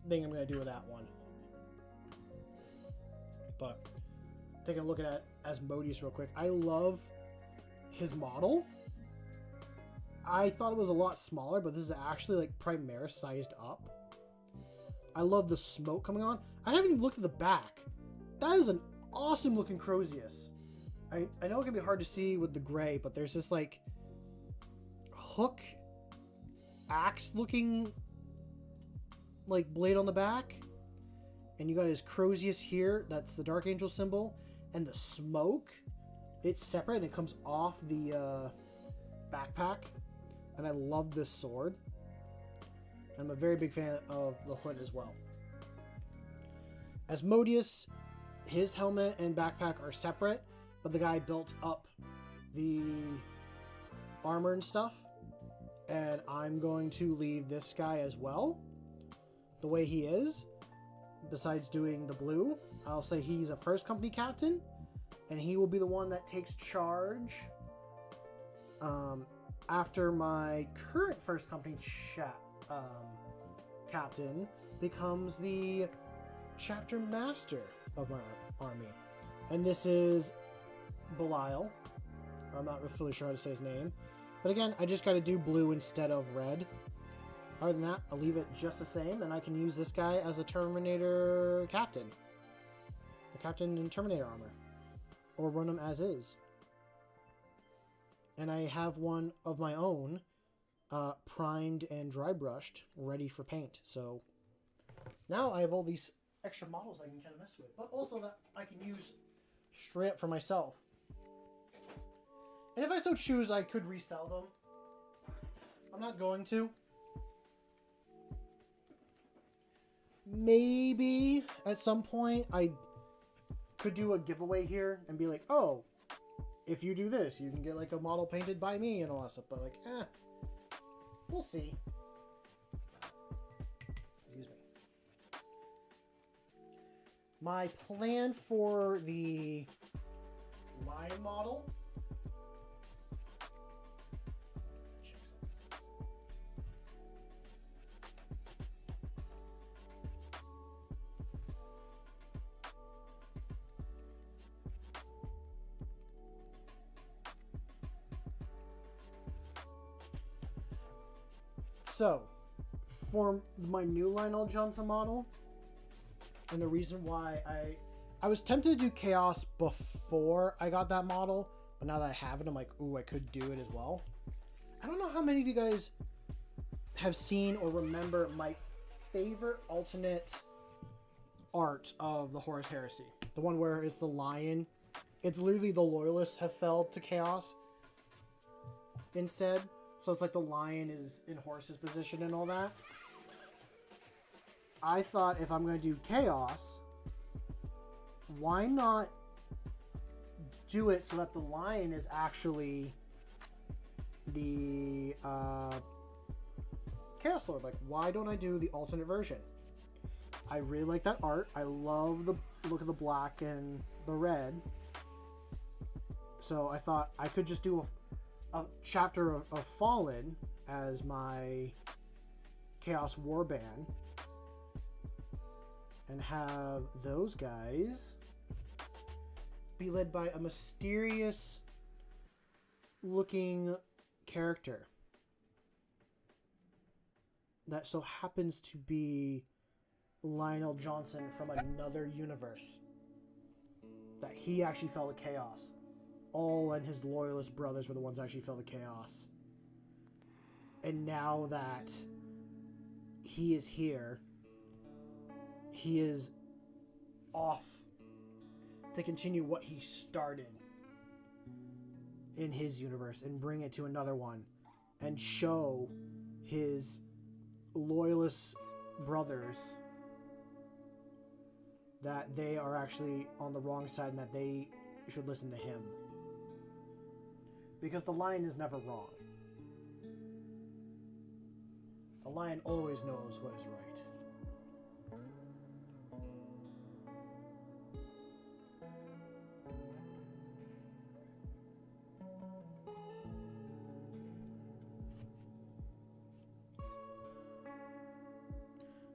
thing I'm going to do with that one. But taking a look at Asmodeus real quick. I love his model. I thought it was a lot smaller, but this is actually like Primaris sized up. I love the smoke coming on. I haven't even looked at the back. That is an awesome looking Crozius. I know it can be hard to see with the gray, but there's this like hook axe looking like blade on the back. And you got his Crozius here. That's the Dark Angel symbol. And the smoke, it's separate and it comes off the backpack. And I love this sword. I'm a very big fan of the hood as well. Asmodeus, his helmet and backpack are separate, but the guy built up the armor and stuff. And I'm going to leave this guy as well, the way he is. Besides doing the blue, I'll say he's a first company captain, and he will be the one that takes charge after my current first company captain becomes the chapter master of my army. And this is Belial. I'm not fully sure how to say his name. But again, I just got to do blue instead of red. Other than that, I'll leave it just the same, and I can use this guy as a Terminator captain. The captain in Terminator armor. Or run him as is. And I have one of my own, primed and dry brushed, ready for paint. So now I have all these extra models I can kind of mess with, but also that I can use straight up for myself. And if I so choose, I could resell them. I'm not going to. Maybe at some point I could do a giveaway here and be like, oh, if you do this, you can get like a model painted by me and all that stuff. But like, we'll see. Excuse me. My plan for the lion model. So, for my new Lionel Johnson model, and the reason why I was tempted to do Chaos before I got that model, but now that I have it, I'm like, ooh, I could do it as well. I don't know how many of you guys have seen or remember my favorite alternate art of the Horus Heresy. The one where it's the lion. It's literally the loyalists have fell to chaos instead. So it's like the lion is in horse's position and all that. I thought if I'm going to do chaos, why not do it so that the lion is actually the Chaos Lord? Like, why don't I do the alternate version? I really like that art. I love the look of the black and the red. So I thought I could just do a chapter of Fallen as my Chaos Warband and have those guys be led by a mysterious looking character that so happens to be Lionel Johnson from another universe. That he actually fell to chaos. All and his loyalist brothers were the ones that actually fell to chaos. And now that he is here, he is off to continue what he started in his universe and bring it to another one and show his loyalist brothers that they are actually on the wrong side and that they should listen to him. Because the lion is never wrong. The lion always knows what is right.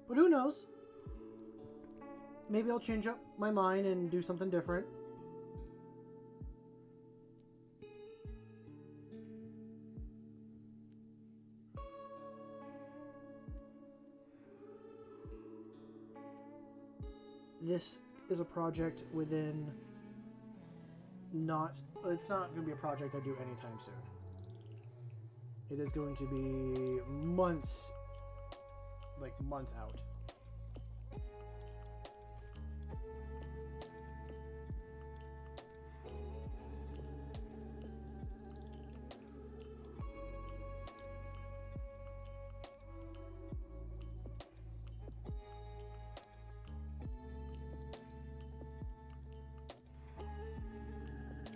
But who knows? Maybe I'll change up my mind and do something different. This is a project within it's not going to be a project I do anytime soon. It is going to be months out.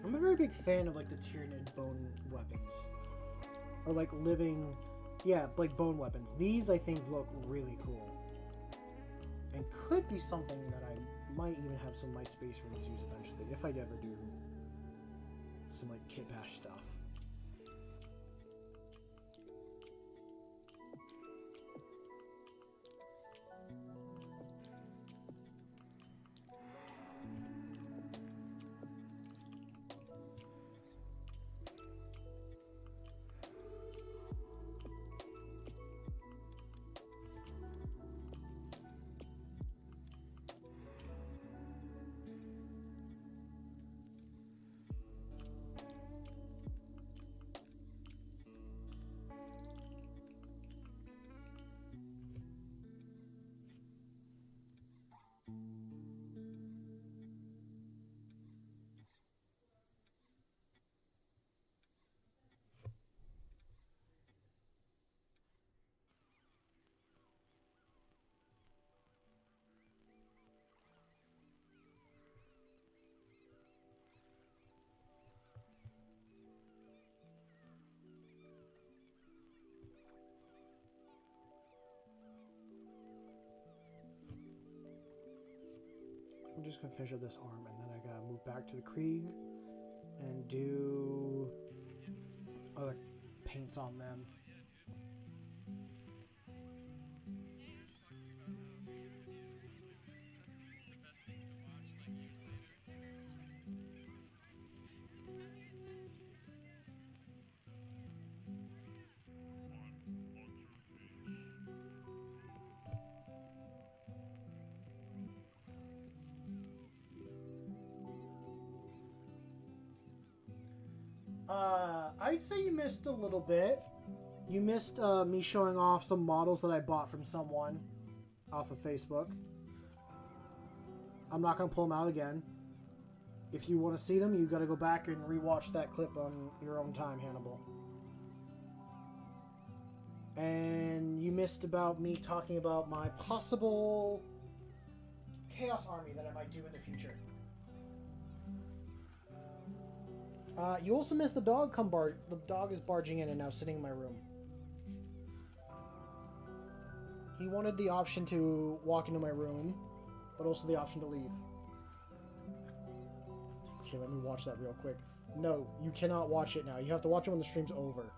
I'm a very big fan of like the Tyranid bone weapons. Or like living, yeah, like bone weapons. These I think look really cool. And could be something that I might even have some of my Space Marines use eventually, if I ever do some like kit bash stuff. I'm just gonna finish up this arm and then I gotta move back to the Krieg and do other paints on them. I'd say you missed a little bit. You missed me showing off some models that I bought from someone off of Facebook. I'm not going to pull them out again. If you want to see them, you got to go back and rewatch that clip on your own time, Hannibal. And you missed about me talking about my possible Chaos Army that I might do in the future. You also missed the dog the dog is barging in and now sitting in my room. He wanted the option to walk into my room, but also the option to leave. Okay, let me watch that real quick. No, you cannot watch it now. You have to watch it when the stream's over.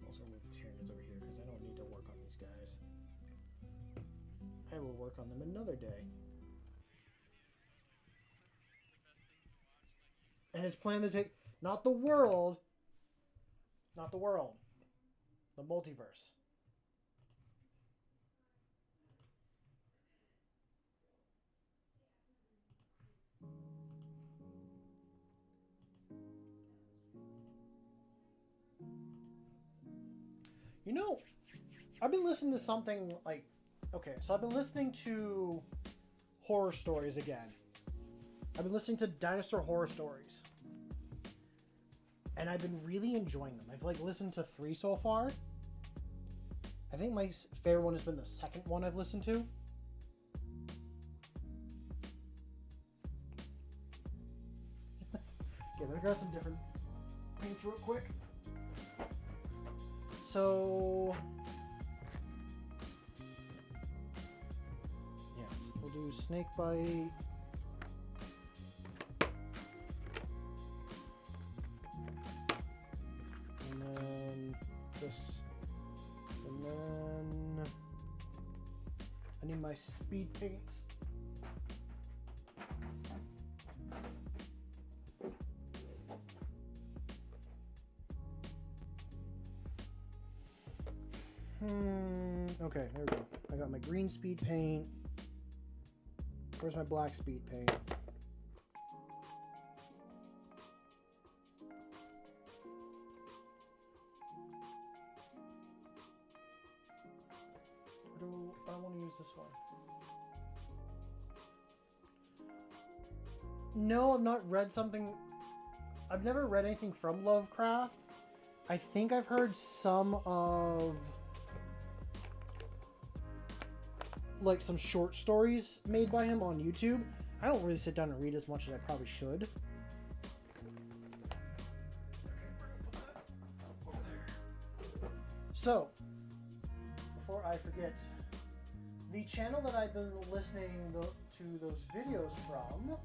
Also, I'm going to move Tyranids over here because I don't need to work on these guys. I will work on them another day. And his plan to take... Not the world. Not the world. The multiverse. You know, I've been listening to something like... Okay, so I've been listening to horror stories again. I've been listening to dinosaur horror stories. And I've been really enjoying them. I've listened to 3 so far. I think my favorite one has been the second one I've listened to. Okay, let me grab some different paints real quick. So... yes, we'll do snake bite. And then this. And then I need my speed paints. Okay, there we go. I got my green speed paint. Where's my black speed paint? I don't want to use this one. No, I've not read something. I've never read anything from Lovecraft. I think I've heard some of some short stories made by him on YouTube. I don't really sit down and read as much as I probably should. Okay, we're gonna put that over there. So, before I forget, the channel that I've been listening to those videos from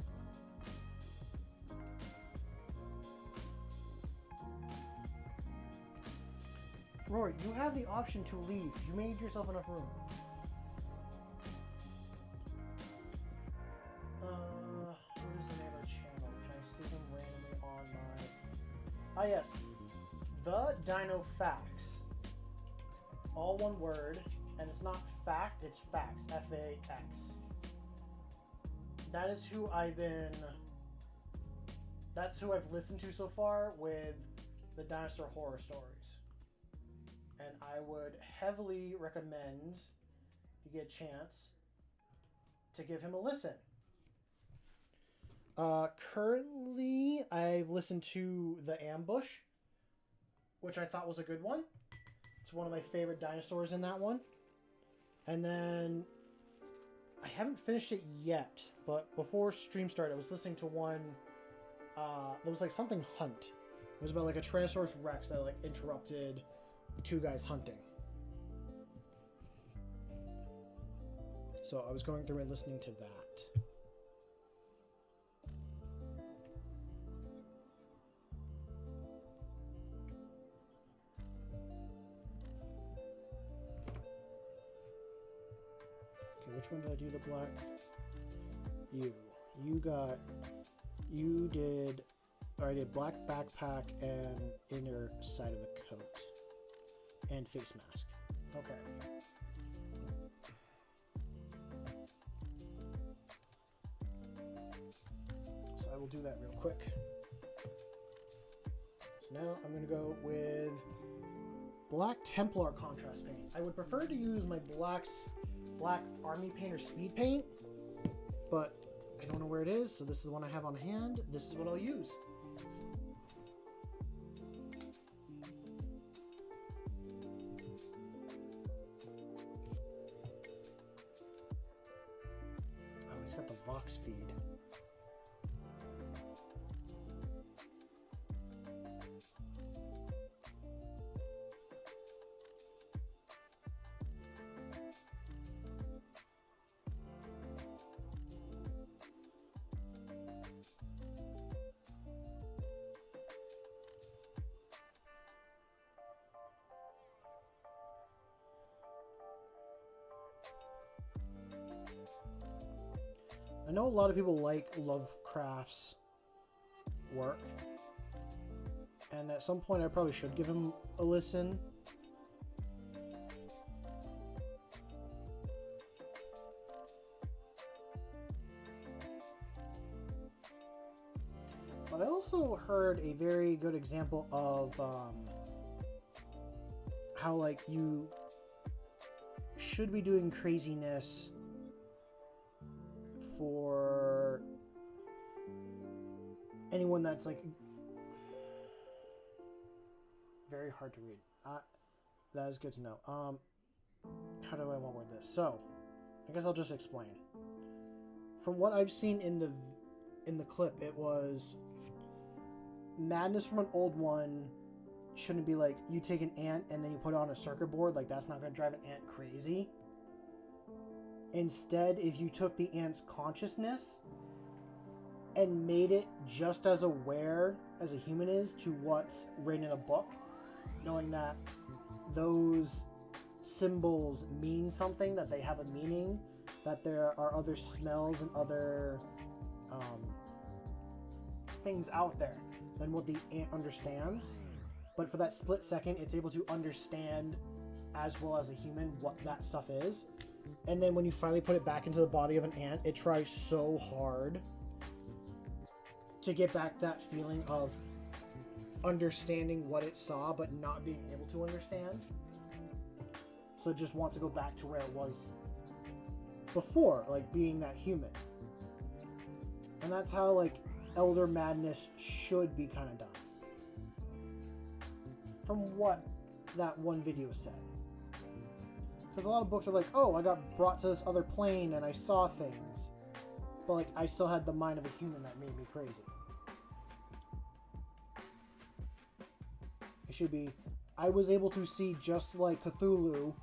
Rory, you have the option to leave. You made yourself enough room. What is the name of the channel? Can I see them randomly on my... Ah, yes. The Dino Facts. All one word. And it's not fact, it's facts. F-A-X. That is who I've been... That's who I've listened to so far with the dinosaur horror stories. And I would heavily recommend, if you get a chance, to give him a listen. Currently, I've listened to The Ambush, which I thought was a good one. It's one of my favorite dinosaurs in that one. And then, I haven't finished it yet, but before stream started, I was listening to one, that was something hunt. It was about a Tyrannosaurus Rex that interrupted 2 guys hunting. So I was going through and listening to that. Okay, which one did I do the black? I did black backpack and inner side of the coat. And face mask. Okay. So I will do that real quick. So now I'm going to go with Black Templar contrast paint. I would prefer to use my black army paint or speed paint, but I don't know where it is, so this is the one I have on hand. This is what I'll use. Oh, he's got the Vox feed. I know a lot of people like Lovecraft's work, and at some point I probably should give him a listen. But I also heard a very good example of how, like, you should be doing craziness for anyone that's like very hard to read. That is good to know. How do I want to word this? So, I guess I'll just explain. From what I've seen in the clip, it was madness from an old one shouldn't be like you take an ant and then you put it on a circuit board. Like, that's not going to drive an ant crazy. Instead, if you took the ant's consciousness and made it just as aware as a human is to what's written in a book, knowing that those symbols mean something, that they have a meaning, that there are other smells and other things out there than what the ant understands. But for that split second, it's able to understand as well as a human what that stuff is. And then when you finally put it back into the body of an ant, it tries so hard to get back that feeling of understanding what it saw, but not being able to understand. So it just wants to go back to where it was before, like being that human. And that's how, like, elder madness should be kind of done. From what that one video said. Because a lot of books are like, oh, I got brought to this other plane and I saw things. But, like, I still had the mind of a human that made me crazy. It should be, I was able to see just like Cthulhu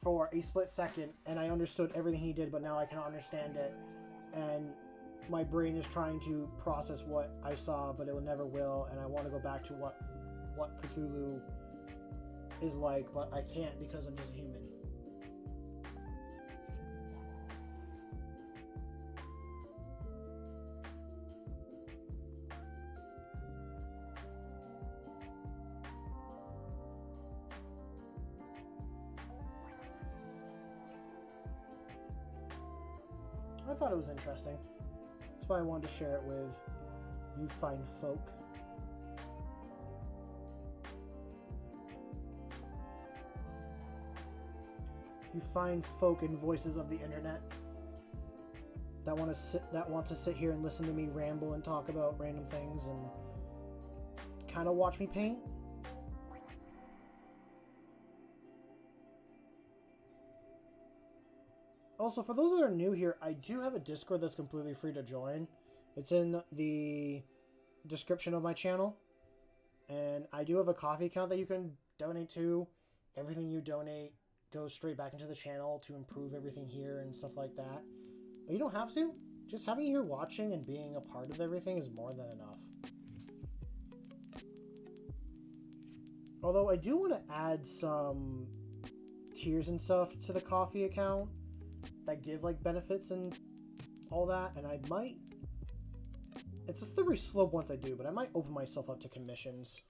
for a split second, and I understood everything he did, but now I cannot understand it. And my brain is trying to process what I saw, but it never will, and I want to go back to what Cthulhu is like, but I can't because I'm just a human. I thought it was interesting. That's why I wanted to share it with you fine folk. You fine folk and voices of the internet that want to sit here and listen to me ramble and talk about random things and kind of watch me paint. Also, for those that are new here, I do have a Discord that's completely free to join. It's in the description of my channel. And I do have a coffee account that you can donate to. Everything you donate goes straight back into the channel to improve everything here and stuff like that. But you don't have to. Just having you here watching and being a part of everything is more than enough. Although I do want to add some tiers and stuff to the coffee account that give like benefits and all that, and I might, it's a slippery slope once I do, but I might open myself up to commissions.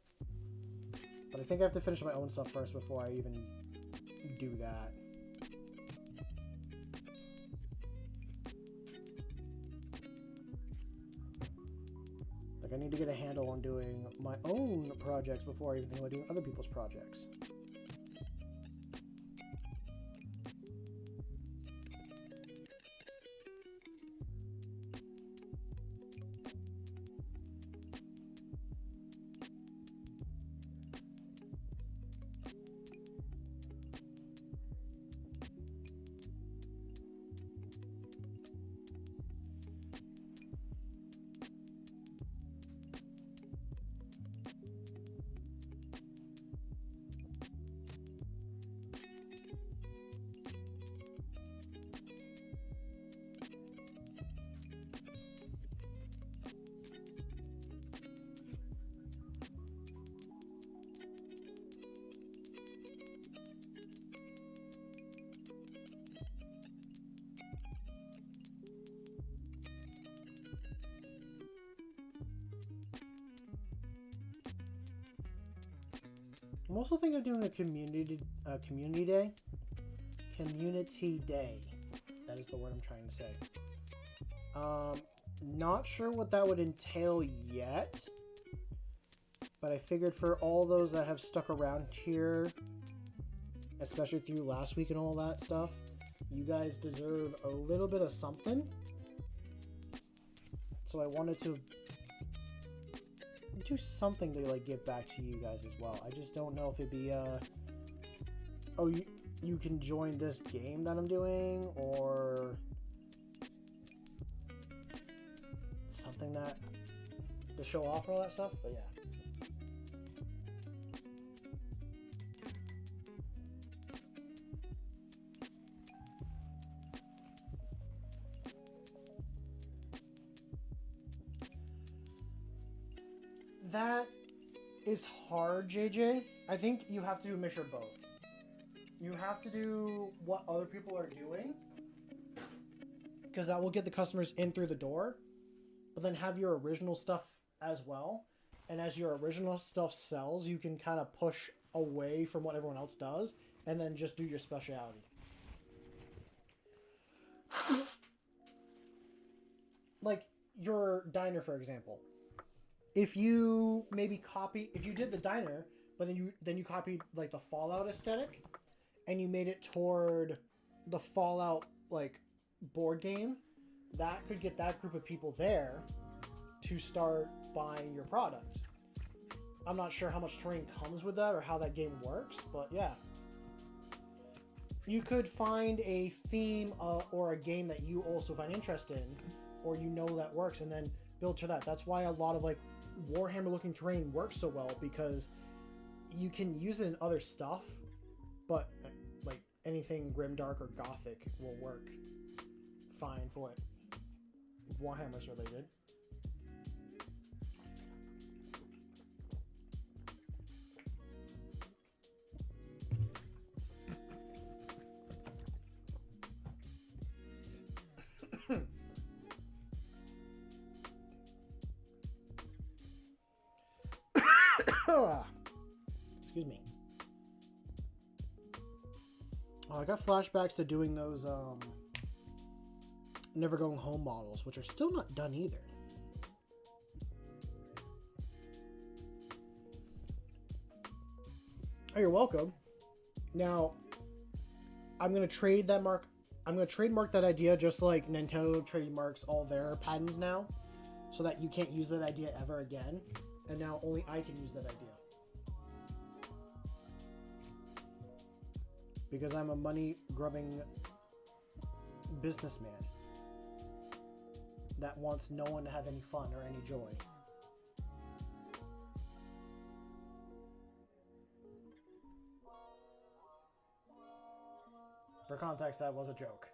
But I think I have to finish my own stuff first before I even do that. Like, I need to get a handle on doing my own projects before I even think about doing other people's projects. I'm also thinking of doing a community day. Community day. That is the word I'm trying to say. Not sure what that would entail yet. But I figured for all those that have stuck around here, especially through last week and all that stuff, you guys deserve a little bit of something. So I wanted to do something to like give back to you guys as well. I just don't know if it'd be oh, you can join this game that I'm doing, or something that to show off all that stuff. But yeah. That is hard, JJ. I think you have to do a mixture of both. You have to do what other people are doing, because that will get the customers in through the door, but then have your original stuff as well. And as your original stuff sells, you can kind of push away from what everyone else does and then just do your specialty. Like your diner, for example. If you did the diner, but then you copied like the Fallout aesthetic, and you made it toward the Fallout like board game, that could get that group of people there to start buying your product. I'm not sure how much terrain comes with that or how that game works, but yeah. You could find a theme or a game that you also find interest in, or you know that works, and then build to that. That's why a lot of like Warhammer looking terrain works so well, because you can use it in other stuff, but like anything grimdark or gothic will work fine for it. Warhammer's related. Excuse me. Oh, I got flashbacks to doing those Never Going Home models, which are still not done either. Oh, you're welcome. Now, I'm gonna trade that mark. I'm gonna trademark that idea, just like Nintendo trademarks all their patents now, so that you can't use that idea ever again. And now only I can use that idea. Because I'm a money-grubbing businessman that wants no one to have any fun or any joy. For context, that was a joke.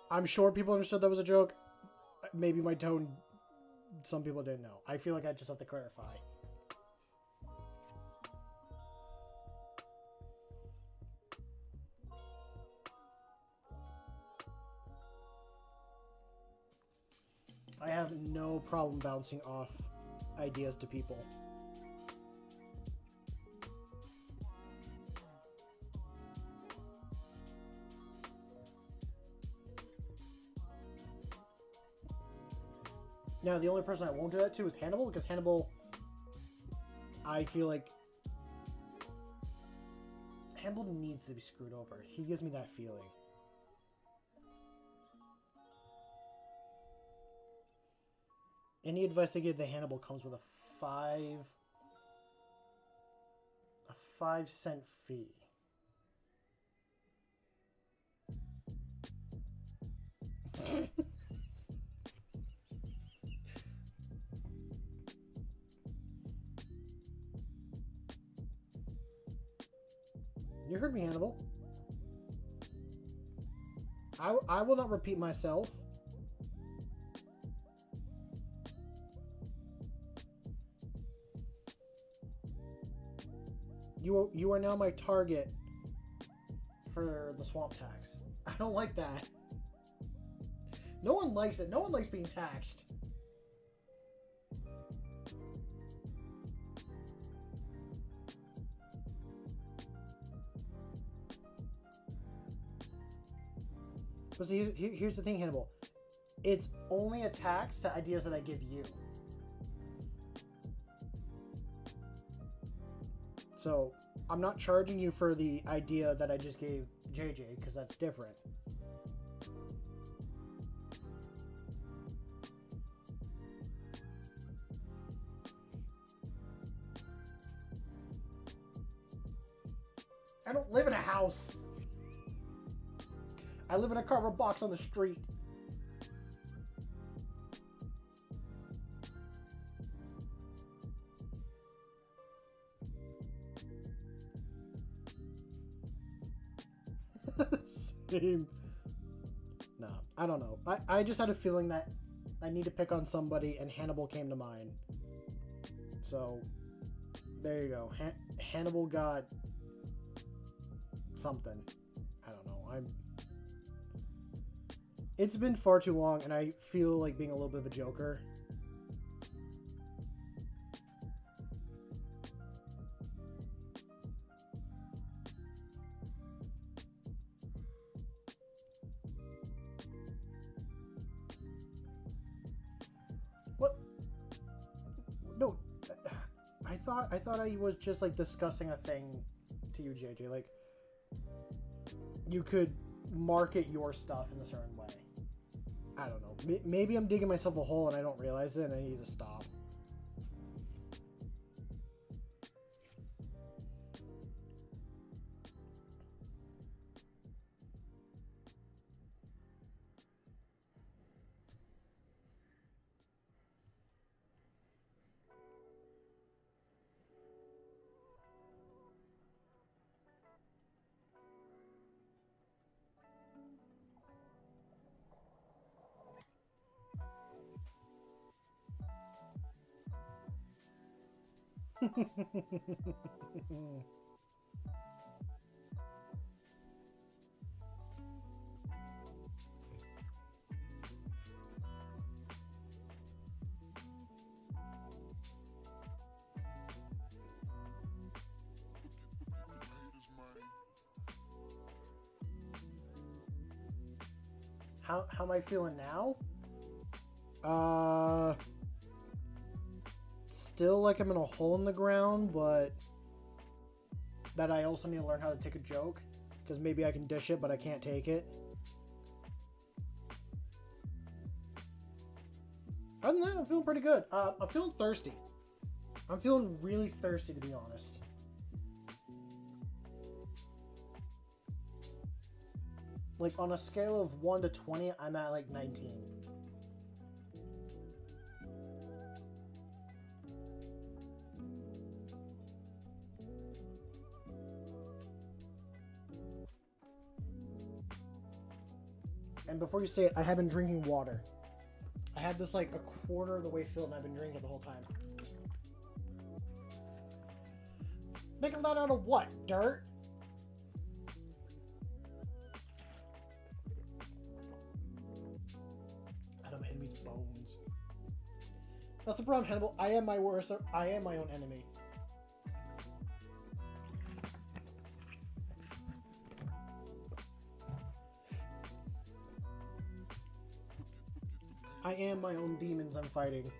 I'm sure people understood that was a joke. Maybe my tone, some people didn't know. I feel like I just have to clarify. I have no problem bouncing off ideas to people. Now, the only person I won't do that to is Hannibal, because Hannibal, I feel like Hannibal needs to be screwed over. He gives me that feeling. Any advice I give to Hannibal comes with a 5-cent fee. You heard me, Hannibal. I will not repeat myself. You are now my target for the swamp tax. I don't like that. No one likes it. No one likes being taxed. But see, here's the thing, Hannibal. It's only attached to ideas that I give you. So, I'm not charging you for the idea that I just gave JJ, because that's different. I don't live in a house. I live in a cardboard box on the street. Same. No, I don't know. I just had a feeling that I need to pick on somebody, and Hannibal came to mind. So, there you go. Hannibal got something. I don't know. It's been far too long, and I feel like being a little bit of a joker. What? No, I thought I was just like discussing a thing to you, JJ. Like, you could market your stuff in a certain way. I don't know. Maybe I'm digging myself a hole and I don't realize it, and I need to stop. How am I feeling now? Still like I'm in a hole in the ground, but that I also need to learn how to take a joke, because maybe I can dish it, but I can't take it. Other than that, I'm feeling pretty good. I'm feeling thirsty. I'm feeling really thirsty, to be honest. Like, on a scale of 1 to 20, I'm at like 19. And before you say it, I have been drinking water. I had this like a quarter of the way filled, and I've been drinking it the whole time. Making that out of what? Dirt? Out of my enemy's bones. That's the problem, Hannibal. I am my worst. I am my own enemy. I am my own demons I'm fighting.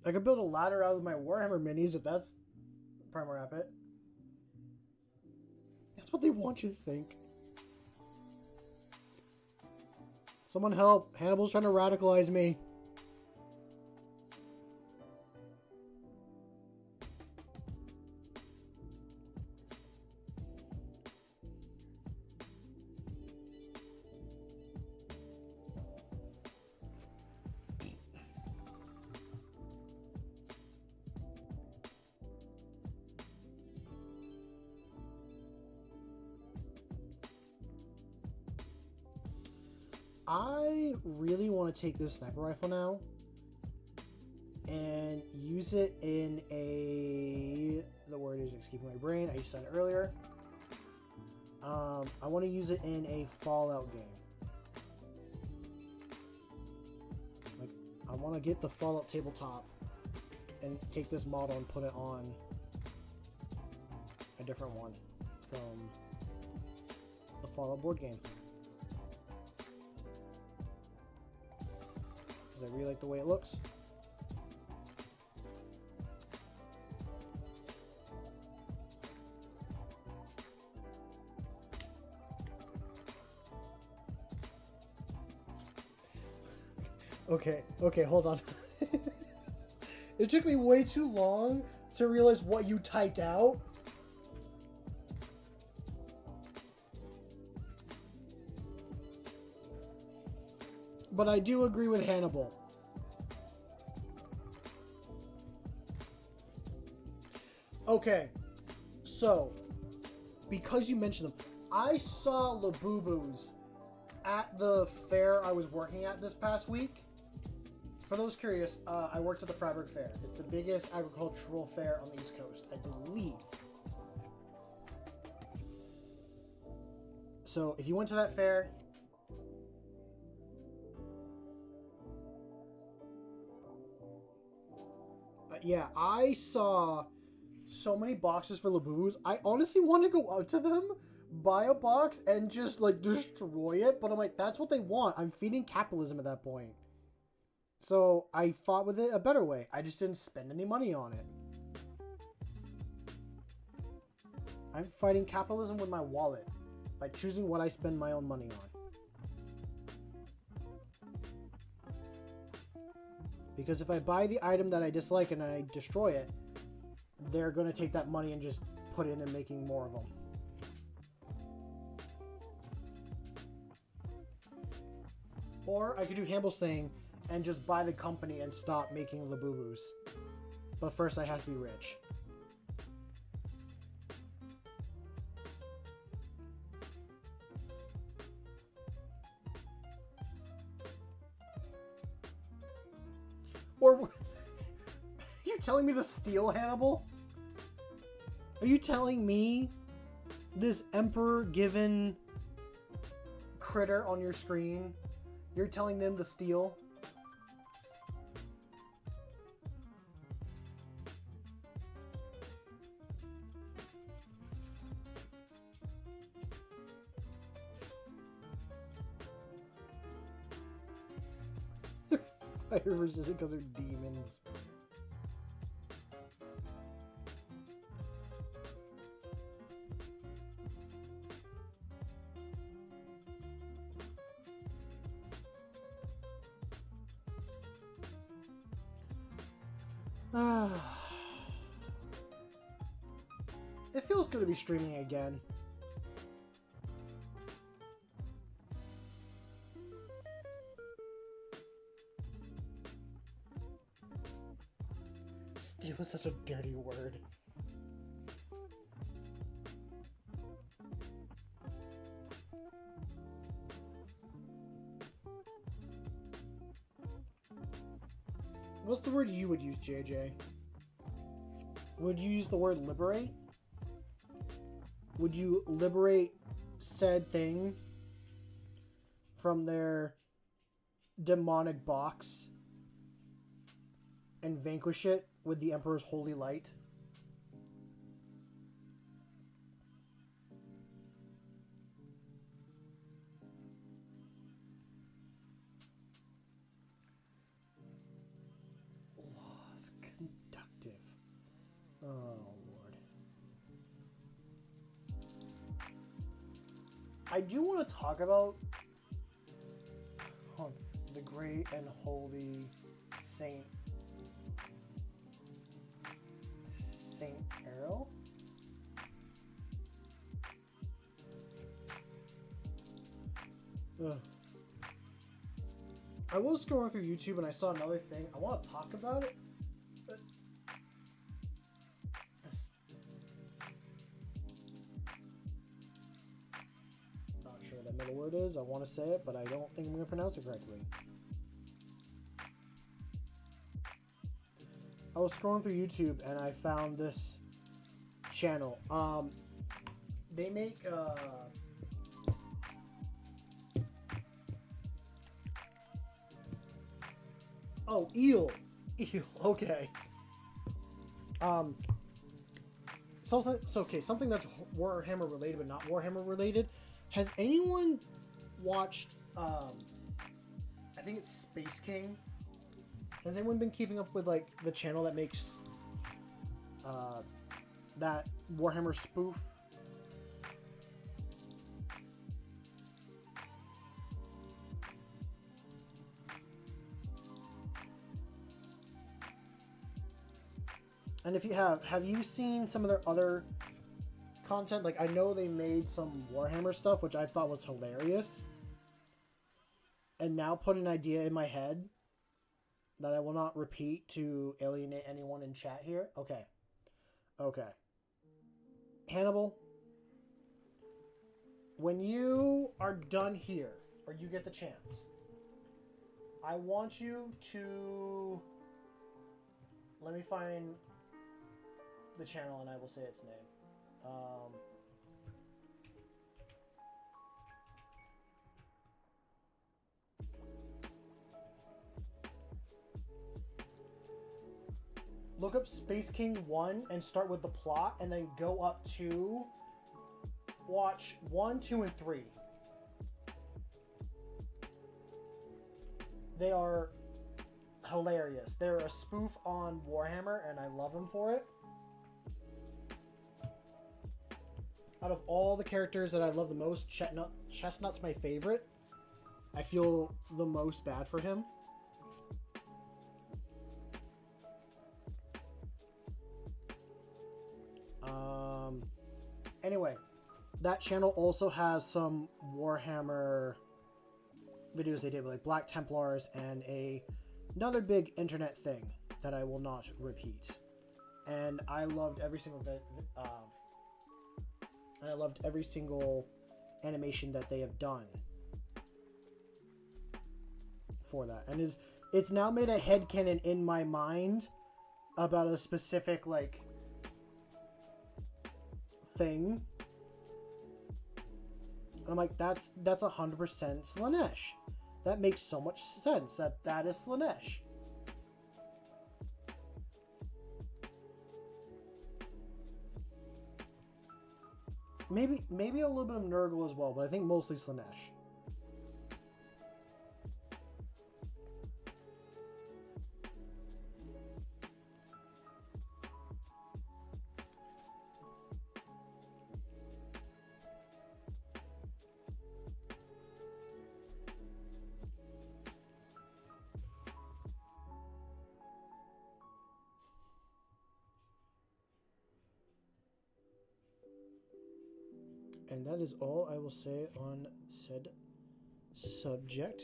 I could build a ladder out of my Warhammer minis if that's the prime where I'm at. That's what they want you to think. Someone help. Hannibal's trying to radicalize me. I really want to take this sniper rifle now and use it in a... The word is escaping my brain. I used to it earlier. I want to use it in a Fallout game. Like, I want to get the Fallout tabletop and take this model and put it on a different one from the Fallout board game. Because I really like the way it looks. Okay, hold on. It took me way too long to realize what you typed out. But I do agree with Hannibal. Okay, so, because you mentioned them, I saw Labubus at the fair I was working at this past week. For those curious, I worked at the Freiburg Fair. It's the biggest agricultural fair on the East Coast, I believe. So, if you went to that fair, yeah, I saw so many boxes for Labubus. I honestly want to go out to them, buy a box, and just, like, destroy it. But I'm like, that's what they want. I'm feeding capitalism at that point. So I fought with it a better way. I just didn't spend any money on it. I'm fighting capitalism with my wallet by choosing what I spend my own money on. Because if I buy the item that I dislike and I destroy it, they're going to take that money and just put it into making more of them. Or I could do Hannibal's thing and just buy the company and stop making Labubus. But first I have to be rich. Or... Are you telling me to steal Hannibal? Are you telling me this emperor-given critter on your screen, you're telling them to steal? Fire resistant because they're demons. It feels good to be streaming again. Steal is such a dirty word. What's the word you would use, JJ? Would you use the word liberate? Would you liberate said thing from their demonic box and vanquish it with the Emperor's holy light? Laws conductive. Oh, Lord. I do want to talk about the great and holy Saint Errol. Ugh. I was scrolling through YouTube and I saw another thing. I want to talk about it, but this... Not sure what that middle word is. I want to say it, but I don't think I'm going to pronounce it correctly. I was scrolling through YouTube and I found this channel. They make oh, eel. Eel. Okay. Something. So okay, something that's Warhammer related but not Warhammer related. Has anyone watched? I think it's Space King. Has anyone been keeping up with like the channel that makes that Warhammer spoof? And if you have you seen some of their other content? Like, I know they made some Warhammer stuff, which I thought was hilarious. And now put an idea in my head that I will not repeat to alienate anyone in chat here. Okay. Okay. Hannibal, when you are done here, or you get the chance, I want you to... Let me find the channel and I will say its name. Look up Space King 1 and start with the plot, and then go up to watch 1, 2, and 3. They are hilarious. They're a spoof on Warhammer, and I love them for it. Out of all the characters that I love the most, Chestnut's my favorite. I feel the most bad for him. Anyway, that channel also has some Warhammer videos they did with like Black Templars and another big internet thing that I will not repeat. And I loved every single and I loved every single animation that they have done for that. And it's now made a headcanon in my mind about a specific like thing. And I'm like, that's 100% Slaanesh. That makes so much sense that is Slaanesh. Maybe a little bit of Nurgle as well, but I think mostly Slaanesh. And that is all I will say on said subject.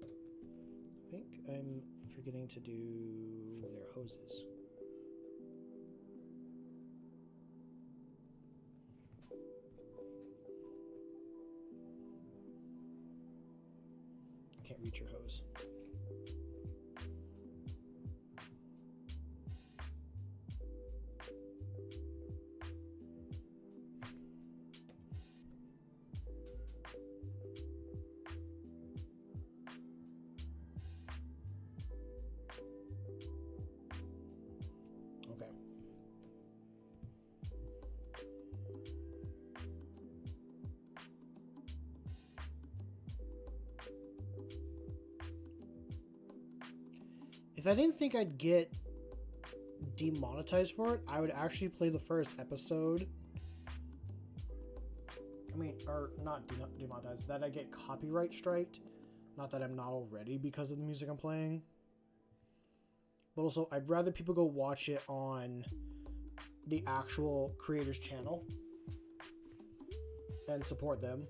I think I'm forgetting to do their hoses. Can't reach your hose. If I didn't think I'd get demonetized for it, I would actually play the first episode. I mean, or not demonetized, that I get copyright striked. Not that I'm not already because of the music I'm playing. But also, I'd rather people go watch it on the actual creator's channel and support them.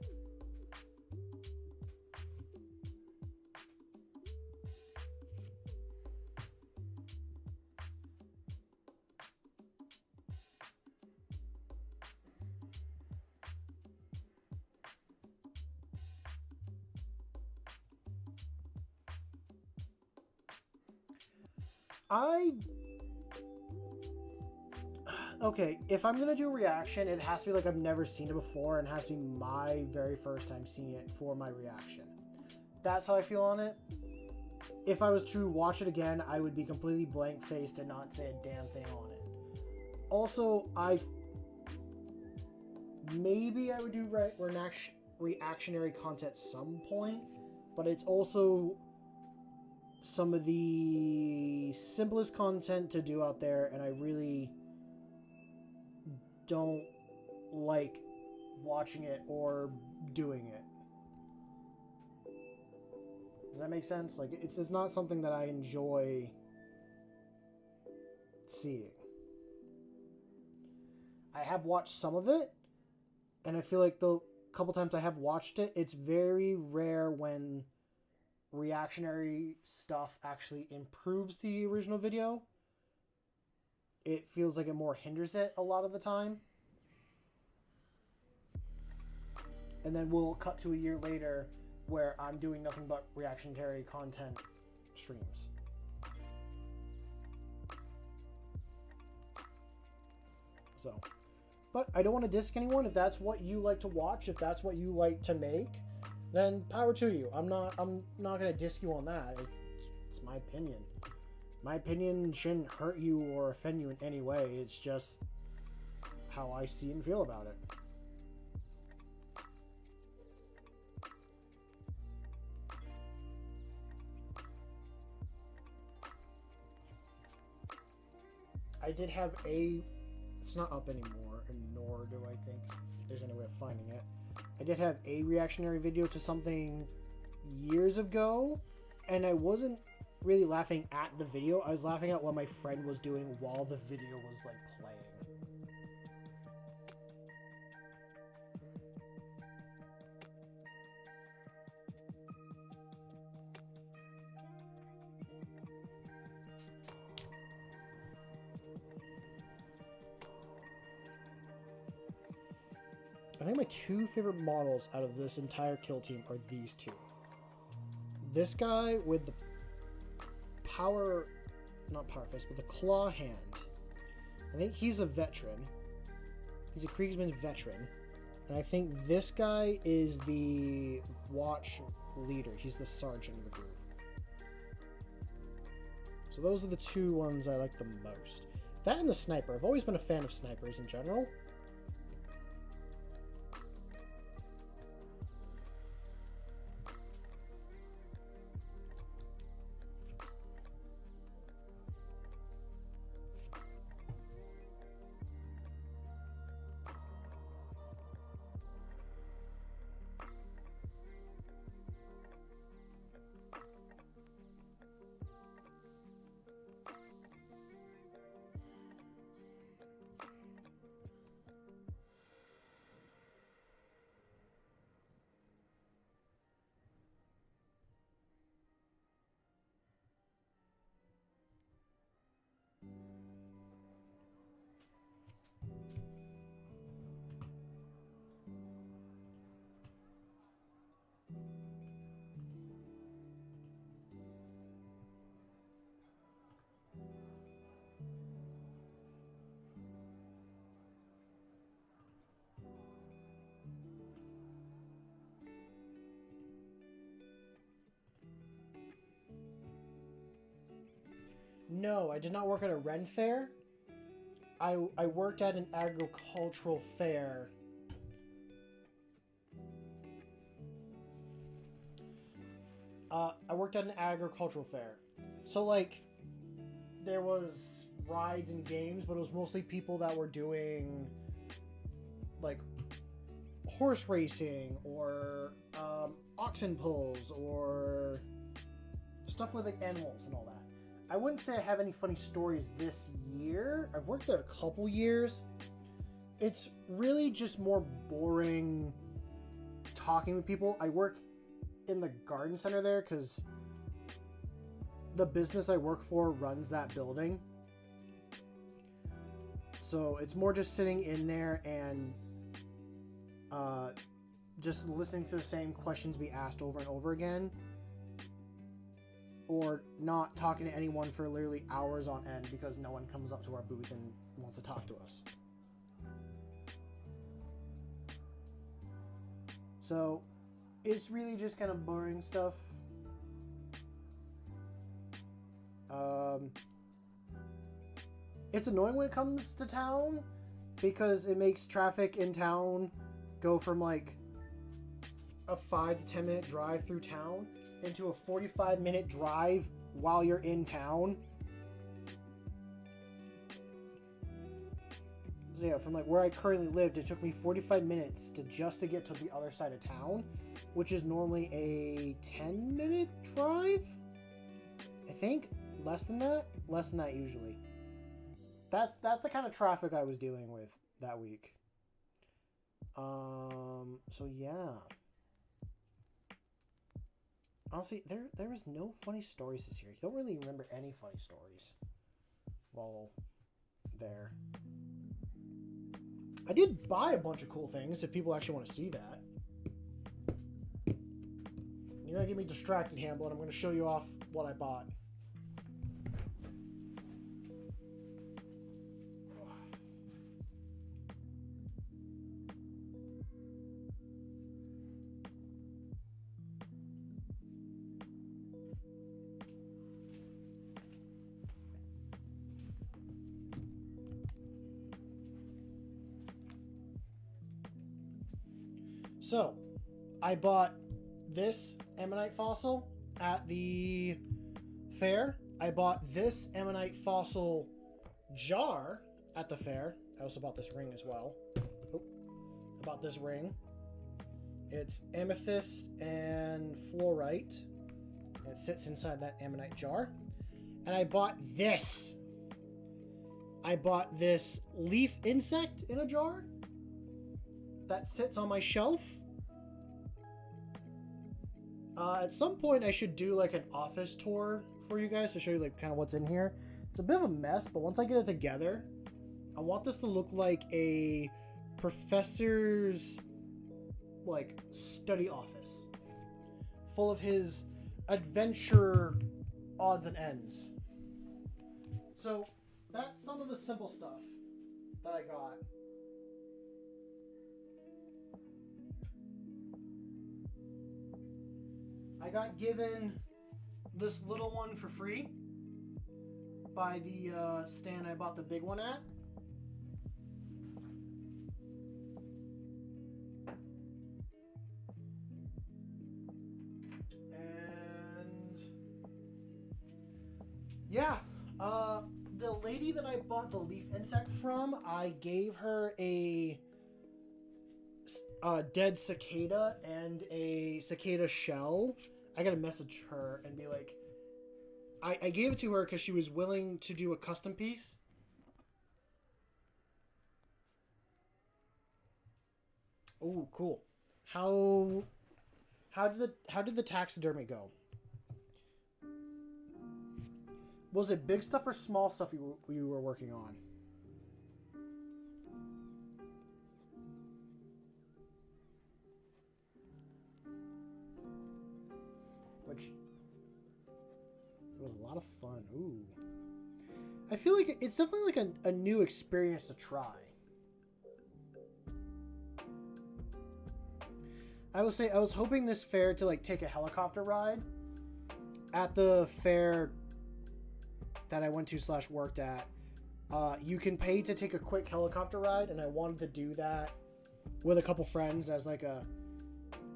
Okay, if I'm gonna do a reaction, it has to be like I've never seen it before and it has to be my very first time seeing it for my reaction. That's how I feel on it. If I was to watch it again, I would be completely blank-faced and not say a damn thing on it. Also, maybe I would do reactionary content at some point, but it's also some of the simplest content to do out there, and I really don't like watching it or doing it. Does that make sense? Like, it's not something that I enjoy seeing. I have watched some of it, and I feel like the couple times I have watched it, it's very rare when reactionary stuff actually improves the original video. It feels like it more hinders it a lot of the time. And then we'll cut to a year later where I'm doing nothing but reactionary content streams. So, but I don't want to diss anyone. If that's what you like to watch, if that's what you like to make, then power to you. I'm not gonna diss you on that. It's my opinion. My opinion shouldn't hurt you or offend you in any way. It's just how I see and feel about it. I did have it's not up anymore, and nor do I think there's any way of finding it. I did have a reactionary video to something years ago, and I wasn't really laughing at the video. I was laughing at what my friend was doing while the video was like playing. I think my two favorite models out of this entire kill team are these two. This guy with the not power fist, but the claw hand. I think he's a veteran. He's a Kriegsman veteran. And I think this guy is the watch leader. He's the sergeant of the group. So those are the two ones I like the most. That and the sniper. I've always been a fan of snipers in general. No, I did not work at a Ren fair. I worked at an agricultural fair. I worked at an agricultural fair. So, like, there was rides and games, but it was mostly people that were doing, like, horse racing or oxen pulls or stuff with, like, animals and all that. I wouldn't say I have any funny stories this year. I've worked there a couple years. It's really just more boring talking with people. I work in the garden center there because the business I work for runs that building. So it's more just sitting in there and just listening to the same questions be asked over and over again. or not talking to anyone for literally hours on end because no one comes up to our booth and wants to talk to us. So it's really just kind of boring stuff. It's annoying when it comes to town because it makes traffic in town go from like a 5 to 10 minute drive through town into a 45-minute drive while you're in town. So yeah, from like where I currently lived, it took me 45 minutes to get to the other side of town, which is normally a 10-minute drive. I think less than that usually. That's the kind of traffic I was dealing with that week. So yeah. Honestly, there was no funny stories this year. I don't really remember any funny stories while there. I did buy a bunch of cool things if people actually want to see that. You're going to get me distracted, Hamblin. I'm going to show you off what I bought. So, I bought this ammonite fossil at the fair. I bought this ammonite fossil jar at the fair. I also bought this ring as well. Oh, I bought this ring. It's amethyst and fluorite. It sits inside that ammonite jar. And I bought this. I bought this leaf insect in a jar that sits on my shelf. At some point, I should do like an office tour for you guys to show you like kind of what's in here. It's a bit of a mess, but once I get it together, I want this to look like a professor's like study office, full of his adventure odds and ends. So that's some of the simple stuff that I got. I got given this little one for free by the stand I bought the big one at. And yeah, the lady that I bought the leaf insect from, I gave her a dead cicada and a cicada shell. I gotta message her and be like, I gave it to her because she was willing to do a custom piece. Oh, cool. How did the taxidermy go? Was it big stuff or small stuff you were working on? Which was a lot of fun. Ooh. I feel like it's definitely like a new experience to try. I will say I was hoping this fair to like take a helicopter ride. At the fair that I went to / worked at, you can pay to take a quick helicopter ride, and I wanted to do that with a couple friends as like a,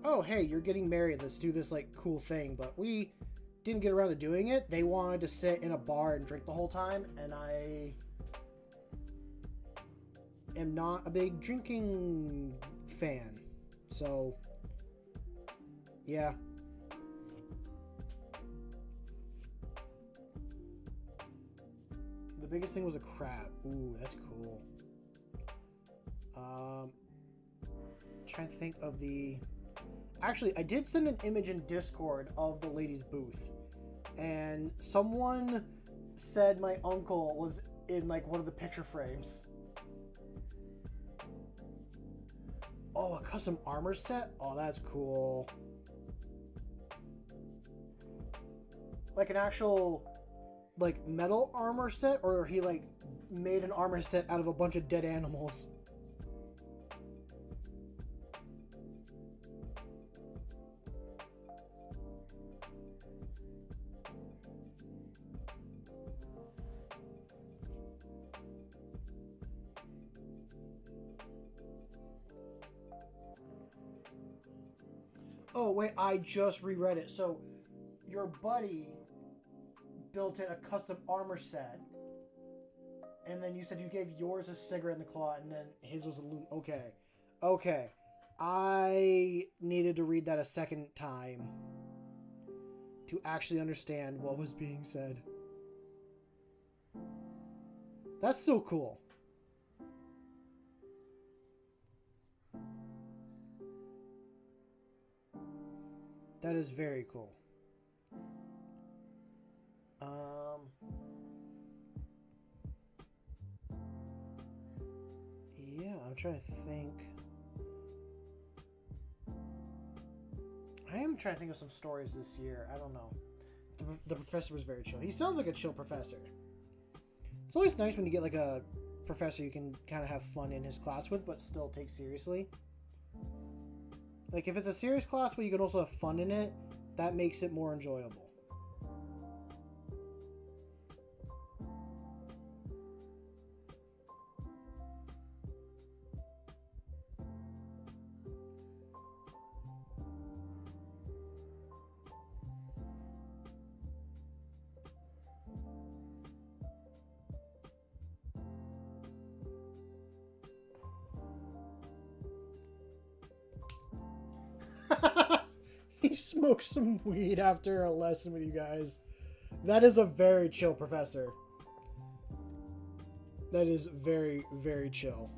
oh hey, you're getting married, let's do this like cool thing. But we didn't get around to doing it. They wanted to sit in a bar and drink the whole time, and I am not a big drinking fan. So yeah. The biggest thing was a crab. Ooh, that's cool. Trying to think of the... Actually, I did send an image in Discord of the lady's booth. And someone said my uncle was in like one of the picture frames. Oh, a custom armor set? Oh, that's cool. like an actual like metal armor set, or he like made an armor set out of a bunch of dead animals? Oh wait, I just reread it. So your buddy built it a custom armor set, and then you said you gave yours a cigarette in the claw, and then his was a loom. Okay, okay. I needed to read that a second time to actually understand what was being said. That's still cool. That is very cool. Yeah, I'm trying to think. I am trying to think of some stories this year. I don't know. The professor was very chill. He sounds like a chill professor. It's always nice when you get like a professor you can kind of have fun in his class with, but still take seriously. Like if it's a serious class but you can also have fun in it, that makes it more enjoyable. He smoked some weed after a lesson with you guys. That is a very chill professor. That is very, very chill.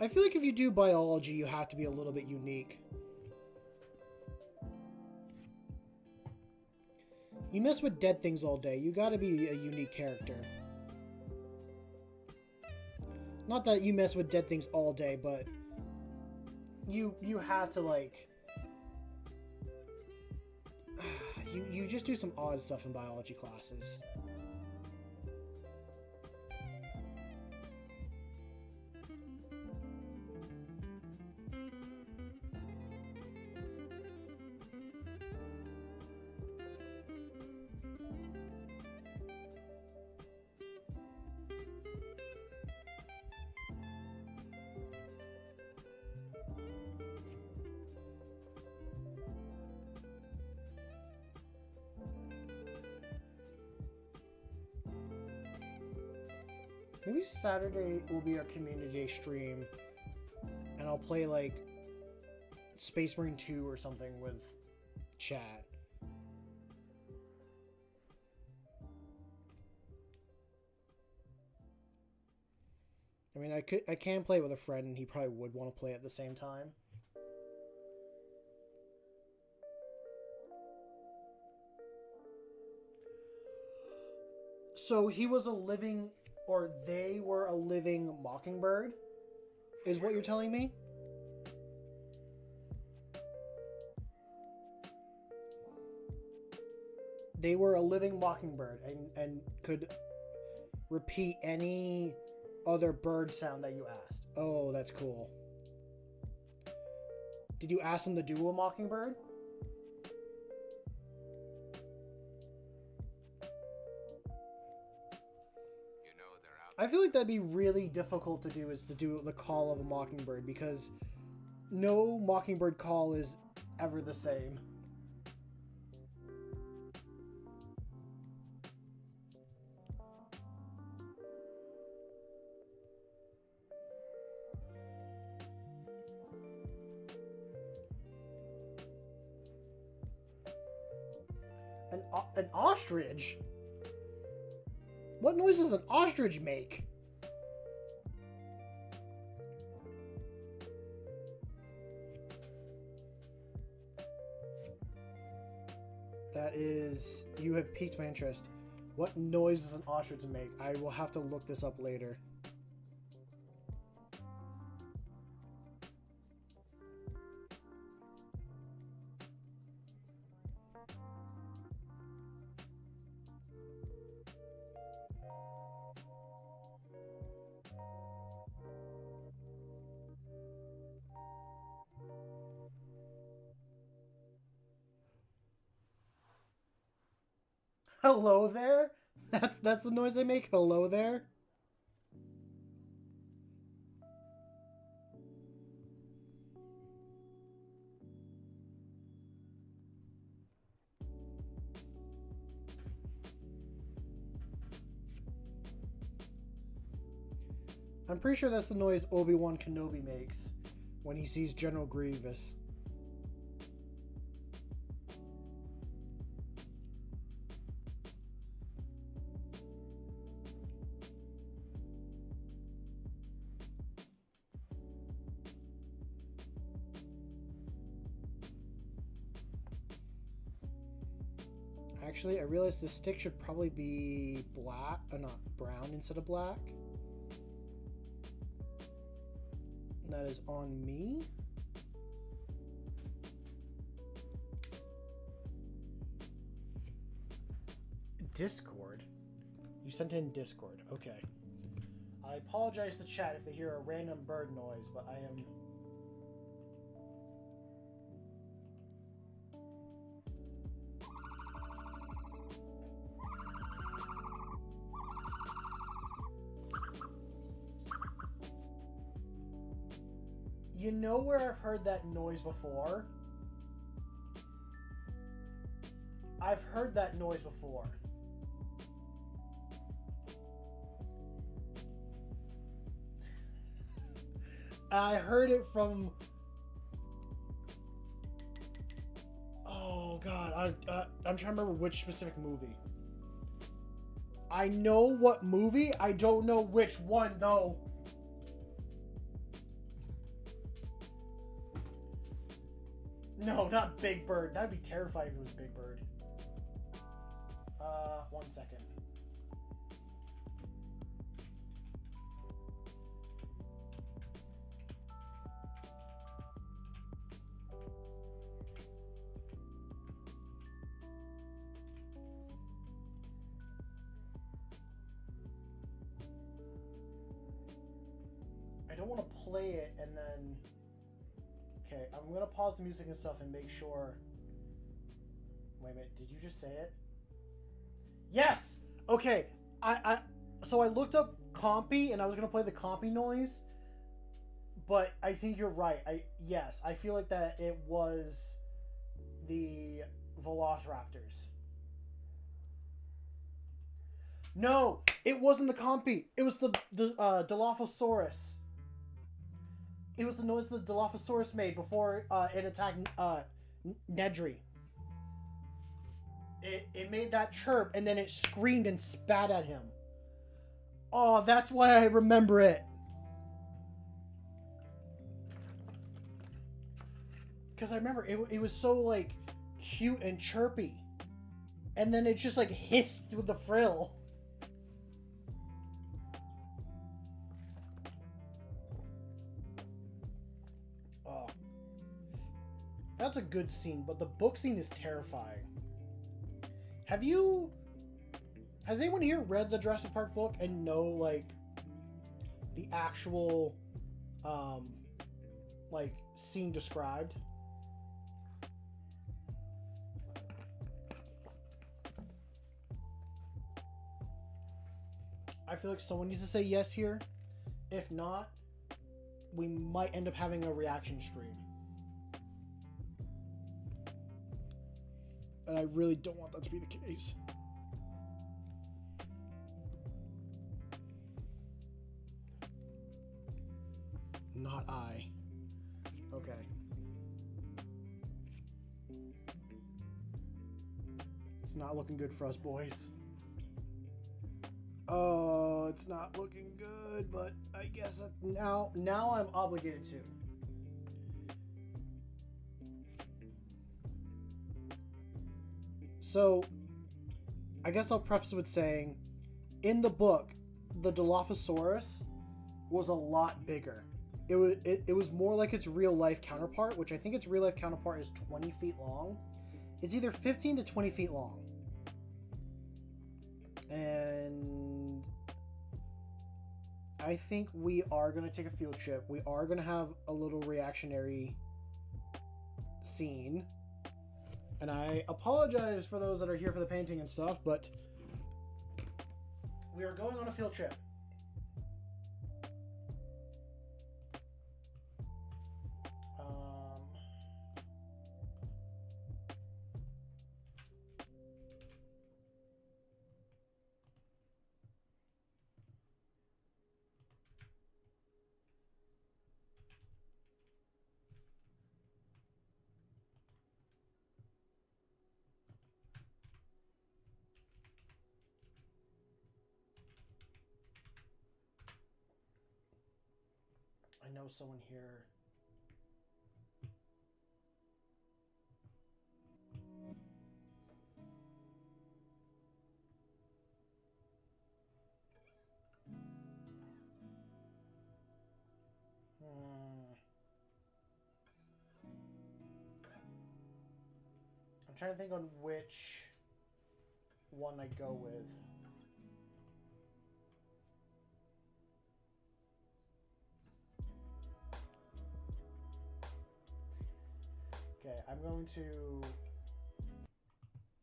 I feel like if you do biology, you have to be a little bit unique. You mess with dead things all day. You gotta be a unique character. Not that you mess with dead things all day, but you have to like you just do some odd stuff in biology classes. Maybe Saturday will be our community day stream, and I'll play like Space Marine 2 or something with chat. I mean, I can play with a friend, and he probably would want to play at the same time. So he was a living, or they were a living mockingbird, is what you're telling me? They were a living mockingbird and could repeat any other bird sound that you asked. Oh, that's cool. Did you ask them to do a mockingbird? I feel like that'd be really difficult to do, is to do the call of a mockingbird, because no mockingbird call is ever the same. An ostrich? What noise does an ostrich make? That is... You have piqued my interest. What noise does an ostrich make? I will have to look this up later. Hello there? That's the noise they make? Hello there? I'm pretty sure that's the noise Obi-Wan Kenobi makes when he sees General Grievous. Actually, I realized this stick should probably be black, not brown instead of black. And that is on me. Discord? You sent in Discord. Okay. I apologize to chat if they hear a random bird noise, but I am... You know where I've heard that noise before? I've heard that noise before. I heard it from... Oh, God. I'm trying to remember which specific movie. I know what movie. I don't know which one, though. No, not Big Bird. That'd be terrifying if it was Big Bird. 1 second. I don't want to play it and then... Okay, I'm gonna pause the music and stuff and make sure... Wait a minute, did you just say it? Yes! Okay, so I looked up compy and I was gonna play the compy noise, but I think you're right. Yes, I feel like that it was the Velociraptors. No, it wasn't the compy. It was the Dilophosaurus. It was the noise the Dilophosaurus made before it attacked Nedry. It made that chirp and then it screamed and spat at him. Oh, that's why I remember it. Because I remember it was so like cute and chirpy. And then it just like hissed with the frill. Oh. That's a good scene, but the book scene is terrifying. Has anyone here read the Jurassic Park book and know like the actual like scene described? I feel like someone needs to say yes here. If not, we might end up having a reaction stream. And I really don't want that to be the case. Not I. Okay. It's not looking good for us, boys. Oh, it's not looking good, but I guess now I'm obligated to. So, I guess I'll preface with saying, in the book, the Dilophosaurus was a lot bigger. It was more like its real life counterpart, which I think its real life counterpart is 20 feet long. It's either 15 to 20 feet long. And I think we are going to take a field trip. We are going to have a little reactionary scene. And I apologize for those that are here for the painting and stuff, but we are going on a field trip. I know someone here. I'm trying to think on which one I go with. Okay, I'm going to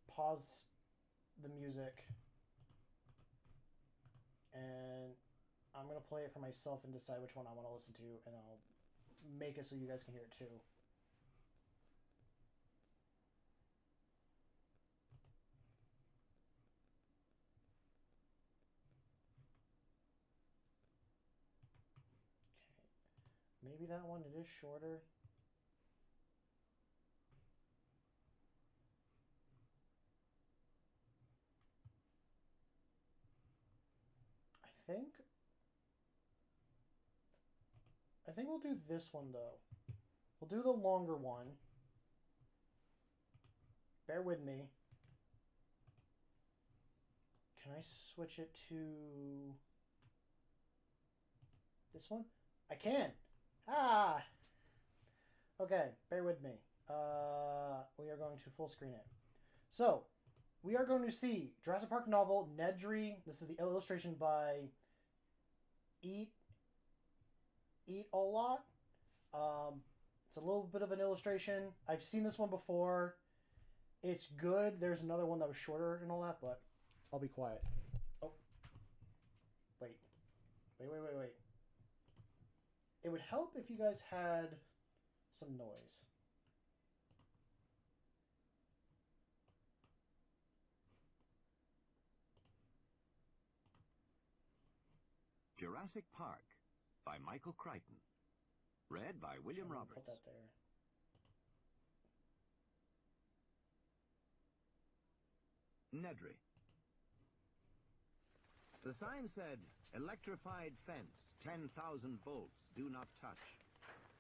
pause the music and I'm going to play it for myself and decide which one I want to listen to, and I'll make it so you guys can hear it too. Okay, maybe that one, it is shorter. I think we'll do this one though. We'll do the longer one. Bear with me. Can I switch it to this one? I can. Ah. Okay, bear with me. We are going to full screen it. So, we are going to see Jurassic Park novel Nedry. This is the illustration by Eat a Lot. It's a little bit of an illustration. I've seen this one before. It's good. There's another one that was shorter and all that, but I'll be quiet. Oh. Wait. It would help if you guys had some noise. Jurassic Park by Michael Crichton. Read by William Roberts. Put that there. Nedry. The sign said, electrified fence, 10,000 volts, do not touch.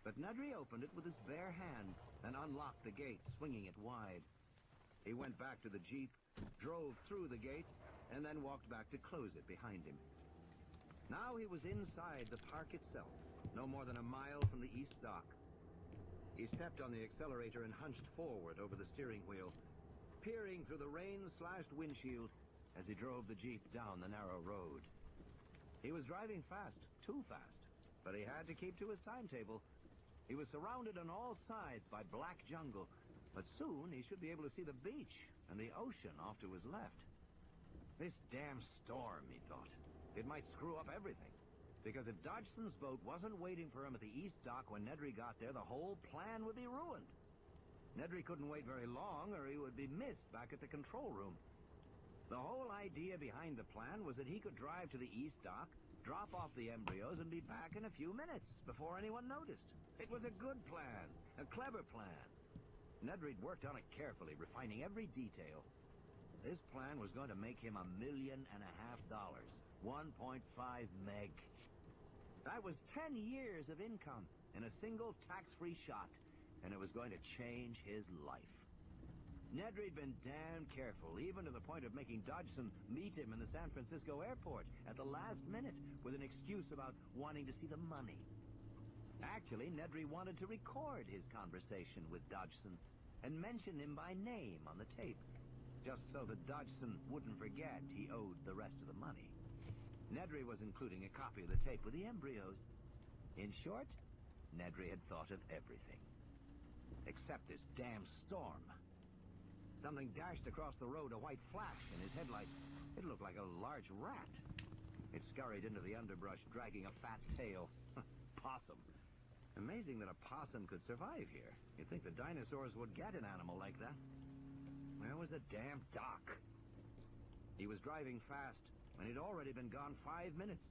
But Nedry opened it with his bare hand and unlocked the gate, swinging it wide. He went back to the Jeep, drove through the gate, and then walked back to close it behind him. Now he was inside the park itself, no more than a mile from the east dock. He stepped on the accelerator and hunched forward over the steering wheel, peering through the rain-slashed windshield as he drove the Jeep down the narrow road. He was driving fast, too fast, but he had to keep to his timetable. He was surrounded on all sides by black jungle, but soon he should be able to see the beach and the ocean off to his left. This damn storm, he thought. It might screw up everything. Because if Dodgson's boat wasn't waiting for him at the east dock when Nedry got there, the whole plan would be ruined. Nedry couldn't wait very long, or he would be missed back at the control room. The whole idea behind the plan was that he could drive to the east dock, drop off the embryos, and be back in a few minutes before anyone noticed. It was a good plan, a clever plan. Nedry'd worked on it carefully, refining every detail. This plan was going to make him $1.5 million, 1.5 meg. That was 10 years of income in a single tax-free shot, and it was going to change his life. Nedry'd been damn careful, even to the point of making Dodgson meet him in the San Francisco airport at the last minute with an excuse about wanting to see the money. Actually, Nedry wanted to record his conversation with Dodgson and mention him by name on the tape, just so that Dodgson wouldn't forget he owed the rest of the money. Nedry was including a copy of the tape with the embryos. In short, Nedry had thought of everything. Except this damn storm. Something dashed across the road, a white flash in his headlights. It looked like a large rat. It scurried into the underbrush, dragging a fat tail. Possum. Amazing that a possum could survive here. You'd think the dinosaurs would get an animal like that. Where was the damn doc? He was driving fast, and he'd already been gone 5 minutes.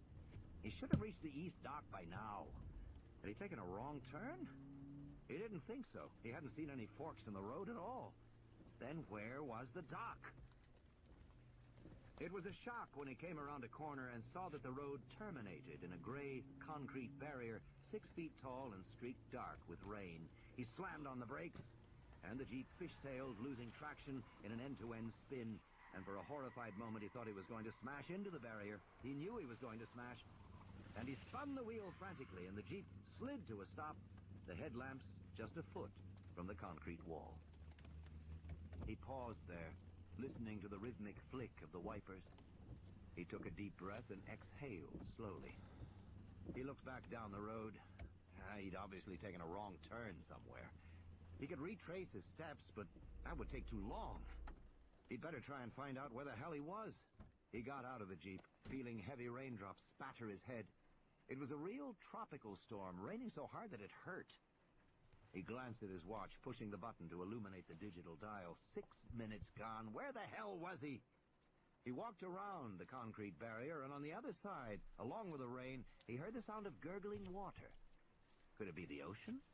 He should have reached the east dock by now. Had he taken a wrong turn? He didn't think so. He hadn't seen any forks in the road at all. Then where was the dock? It was a shock when he came around a corner and saw that the road terminated in a gray concrete barrier 6 feet tall and streaked dark with rain. He slammed on the brakes, and the Jeep fishtailed, losing traction in an end-to-end spin. And for a horrified moment, he thought he was going to smash into the barrier. He knew he was going to smash. And he spun the wheel frantically, and the Jeep slid to a stop, the headlamps just a foot from the concrete wall. He paused there, listening to the rhythmic flick of the wipers. He took a deep breath and exhaled slowly. He looked back down the road. He'd obviously taken a wrong turn somewhere. He could retrace his steps, but that would take too long. He'd better try and find out where the hell he was. He got out of the Jeep, feeling heavy raindrops spatter his head. It was a real tropical storm, raining so hard that it hurt. He glanced at his watch, pushing the button to illuminate the digital dial. 6 minutes gone. Where the hell was he? He walked around the concrete barrier, and on the other side, along with the rain, he heard the sound of gurgling water. Could it be the ocean?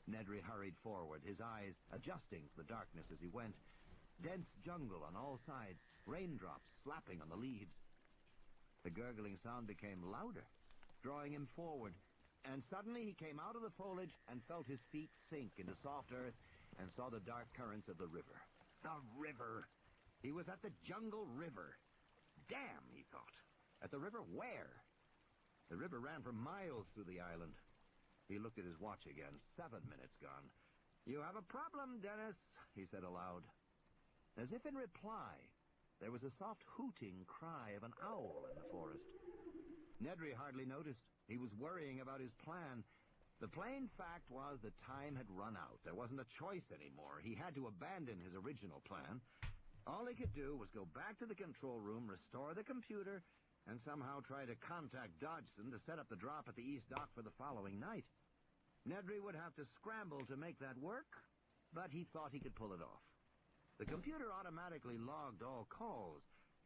Nedry hurried forward, his eyes adjusting to the darkness as he went. Dense jungle on all sides, raindrops slapping on the leaves. The gurgling sound became louder, drawing him forward. And suddenly he came out of the foliage and felt his feet sink into soft earth and saw the dark currents of the river. The river! He was at the jungle river. Damn, he thought. At the river where? The river ran for miles through the island. He looked at his watch again. 7 minutes gone. "You have a problem, Dennis," he said aloud. As if in reply, there was a soft hooting cry of an owl in the forest. Nedry hardly noticed. He was worrying about his plan. The plain fact was that time had run out. There wasn't a choice anymore. He had to abandon his original plan. All he could do was go back to the control room, restore the computer, and somehow try to contact Dodgson to set up the drop at the East Dock for the following night. Nedry would have to scramble to make that work, but he thought he could pull it off. The computer automatically logged all calls.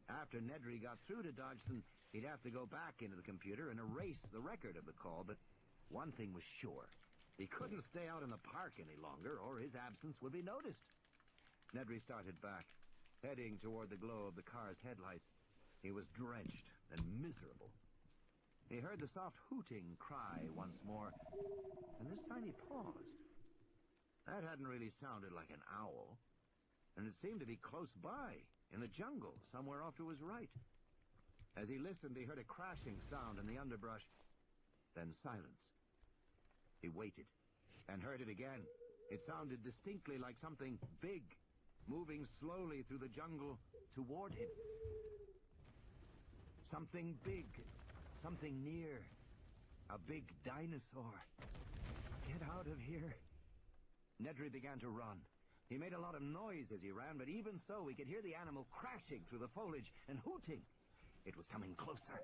After Nedry got through to Dodgson, he'd have to go back into the computer and erase the record of the call, but one thing was sure. He couldn't stay out in the park any longer, or his absence would be noticed. Nedry started back, heading toward the glow of the car's headlights. He was drenched and miserable. He heard the soft hooting cry once more, and this time he paused. That hadn't really sounded like an owl, and it seemed to be close by, in the jungle, somewhere off to his right. As he listened, he heard a crashing sound in the underbrush, then silence. He waited, and heard it again. It sounded distinctly like something big, moving slowly through the jungle toward him. Something big, something near. A big dinosaur. Get out of here. Nedry began to run. He made a lot of noise as he ran, but even so, he could hear the animal crashing through the foliage and hooting. It was coming closer.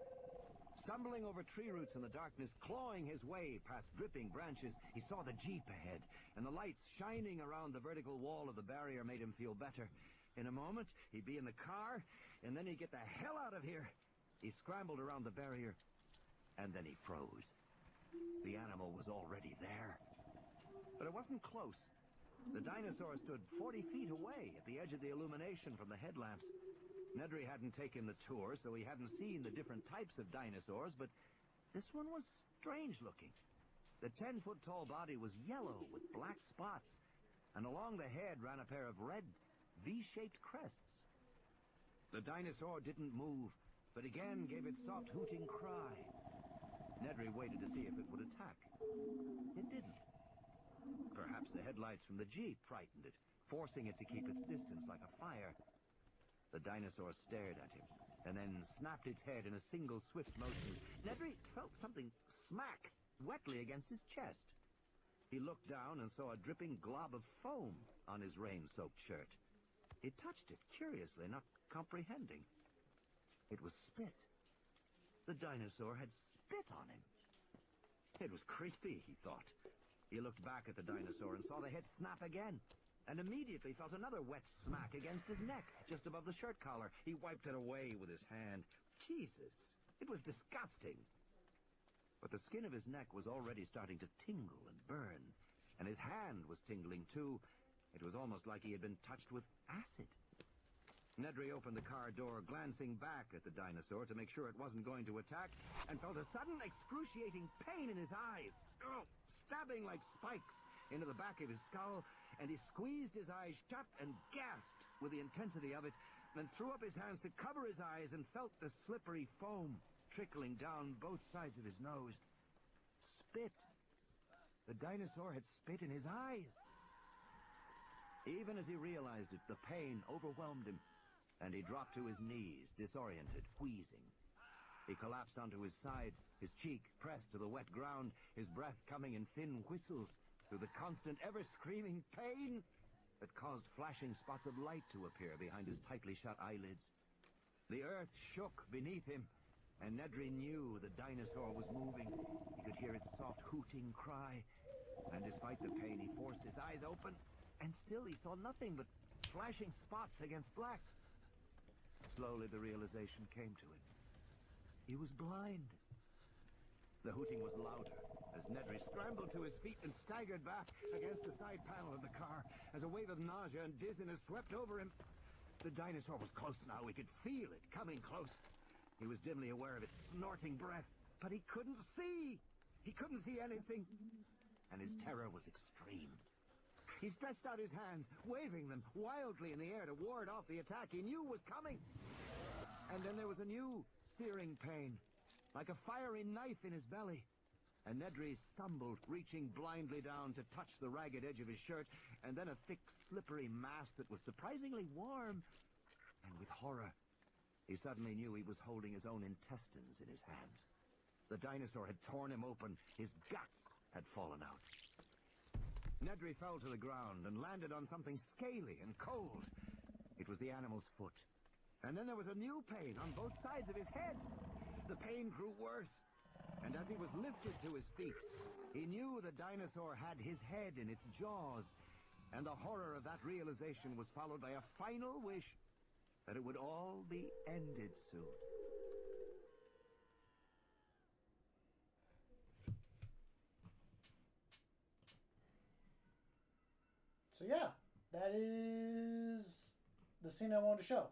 Stumbling over tree roots in the darkness, clawing his way past dripping branches, he saw the Jeep ahead, and the lights shining around the vertical wall of the barrier made him feel better. In a moment, he'd be in the car, and then he'd get the hell out of here. He scrambled around the barrier, and then he froze. The animal was already there. But it wasn't close. The dinosaur stood 40 feet away at the edge of the illumination from the headlamps. Nedry hadn't taken the tour, so he hadn't seen the different types of dinosaurs, but this one was strange-looking. The 10-foot-tall body was yellow with black spots, and along the head ran a pair of red V-shaped crests. The dinosaur didn't move, but again gave its soft hooting cry. Nedry waited to see if it would attack. It didn't. Perhaps the headlights from the Jeep frightened it, forcing it to keep its distance like a fire. The dinosaur stared at him, and then snapped its head in a single swift motion. Nedry felt something smack wetly against his chest. He looked down and saw a dripping glob of foam on his rain-soaked shirt. He touched it curiously, not comprehending. It was spit. The dinosaur had spit on him. It was creepy, he thought. He looked back at the dinosaur and saw the head snap again, and immediately felt another wet smack against his neck, just above the shirt collar. He wiped it away with his hand. Jesus, it was disgusting. But the skin of his neck was already starting to tingle and burn, and his hand was tingling too. It was almost like he had been touched with acid. Nedry opened the car door, glancing back at the dinosaur to make sure it wasn't going to attack, and felt a sudden excruciating pain in his eyes. Oh, stabbing like spikes into the back of his skull, and he squeezed his eyes shut and gasped with the intensity of it, then threw up his hands to cover his eyes and felt the slippery foam trickling down both sides of his nose. Spit. The dinosaur had spit in his eyes. Even as he realized it, the pain overwhelmed him, and he dropped to his knees, disoriented, wheezing. He collapsed onto his side, his cheek pressed to the wet ground, his breath coming in thin whistles through the constant, ever-screaming pain that caused flashing spots of light to appear behind his tightly shut eyelids. The earth shook beneath him, and Nedry knew the dinosaur was moving. He could hear its soft hooting cry, and despite the pain, he forced his eyes open, and still he saw nothing but flashing spots against black. Slowly the realization came to him. He was blind. The hooting was louder as Nedry scrambled to his feet and staggered back against the side panel of the car as a wave of nausea and dizziness swept over him. The dinosaur was close now. He could feel it coming close. He was dimly aware of its snorting breath, but he couldn't see. He couldn't see anything, and his terror was extreme. He stretched out his hands, waving them wildly in the air to ward off the attack he knew was coming. And then there was a new searing pain, like a fiery knife in his belly. And Nedry stumbled, reaching blindly down to touch the ragged edge of his shirt, and then a thick, slippery mass that was surprisingly warm. And with horror, he suddenly knew he was holding his own intestines in his hands. The dinosaur had torn him open. His guts had fallen out. Nedry fell to the ground and landed on something scaly and cold. It was the animal's foot. And then there was a new pain on both sides of his head. The pain grew worse, and as he was lifted to his feet, he knew the dinosaur had his head in its jaws, and the horror of that realization was followed by a final wish that it would all be ended soon. So yeah, that is the scene I wanted to show.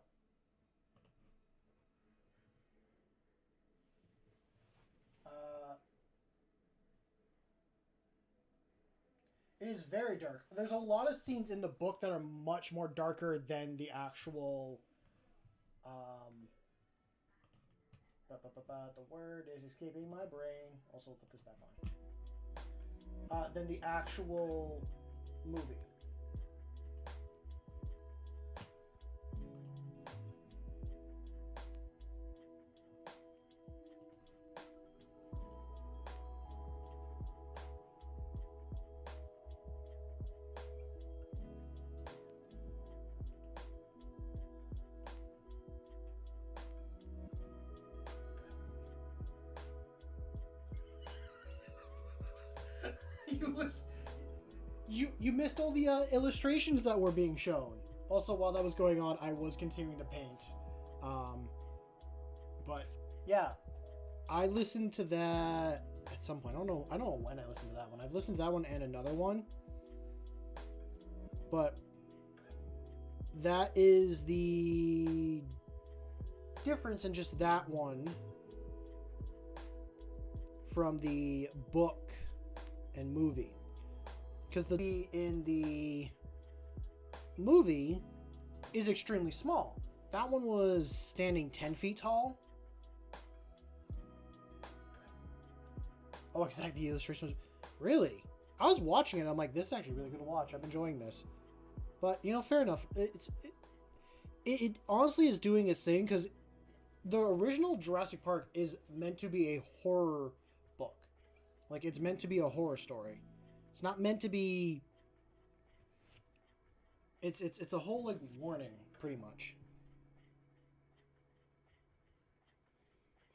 It is very dark. There's a lot of scenes in the book that are much more darker than the actual... the word is escaping my brain. Also, put this back on. Than the actual movie. You missed all the illustrations that were being shown. Also, while that was going on, I was continuing to paint. But yeah, I listened to that at some point. I don't know when I listened to that one. I've listened to that one and another one. But that is the difference in just that one from the book and movie. Because in the movie, is extremely small. That one was standing 10 feet tall. Oh, exactly. The illustration was... Really? I was watching it. I'm like, this is actually really good to watch. I'm enjoying this. But, you know, fair enough. It honestly is doing its thing, because the original Jurassic Park is meant to be a horror book. Like, it's meant to be a horror story. It's not meant to be... It's a whole, like, warning, pretty much.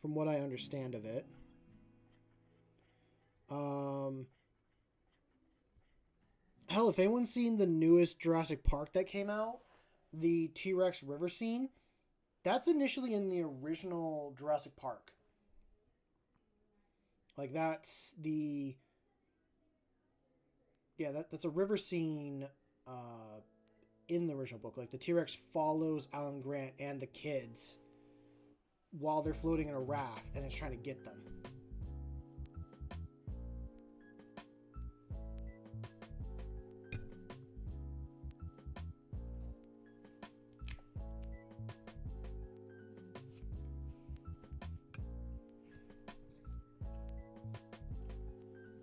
From what I understand of it. Hell, if anyone's seen the newest Jurassic Park that came out, the T-Rex river scene, that's initially in the original Jurassic Park. Like, that's the... Yeah, that's a river scene in the original book. Like, the T-Rex follows Alan Grant and the kids while they're floating in a raft, and it's trying to get them.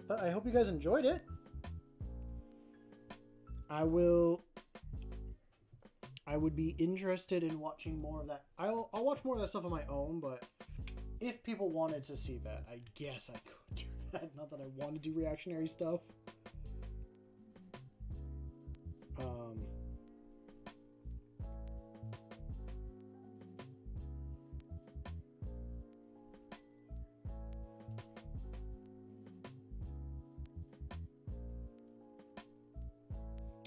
But I hope you guys enjoyed it. I would be interested in watching more of that. I'll watch more of that stuff on my own, but if people wanted to see that, I guess I could do that. Not that I want to do reactionary stuff.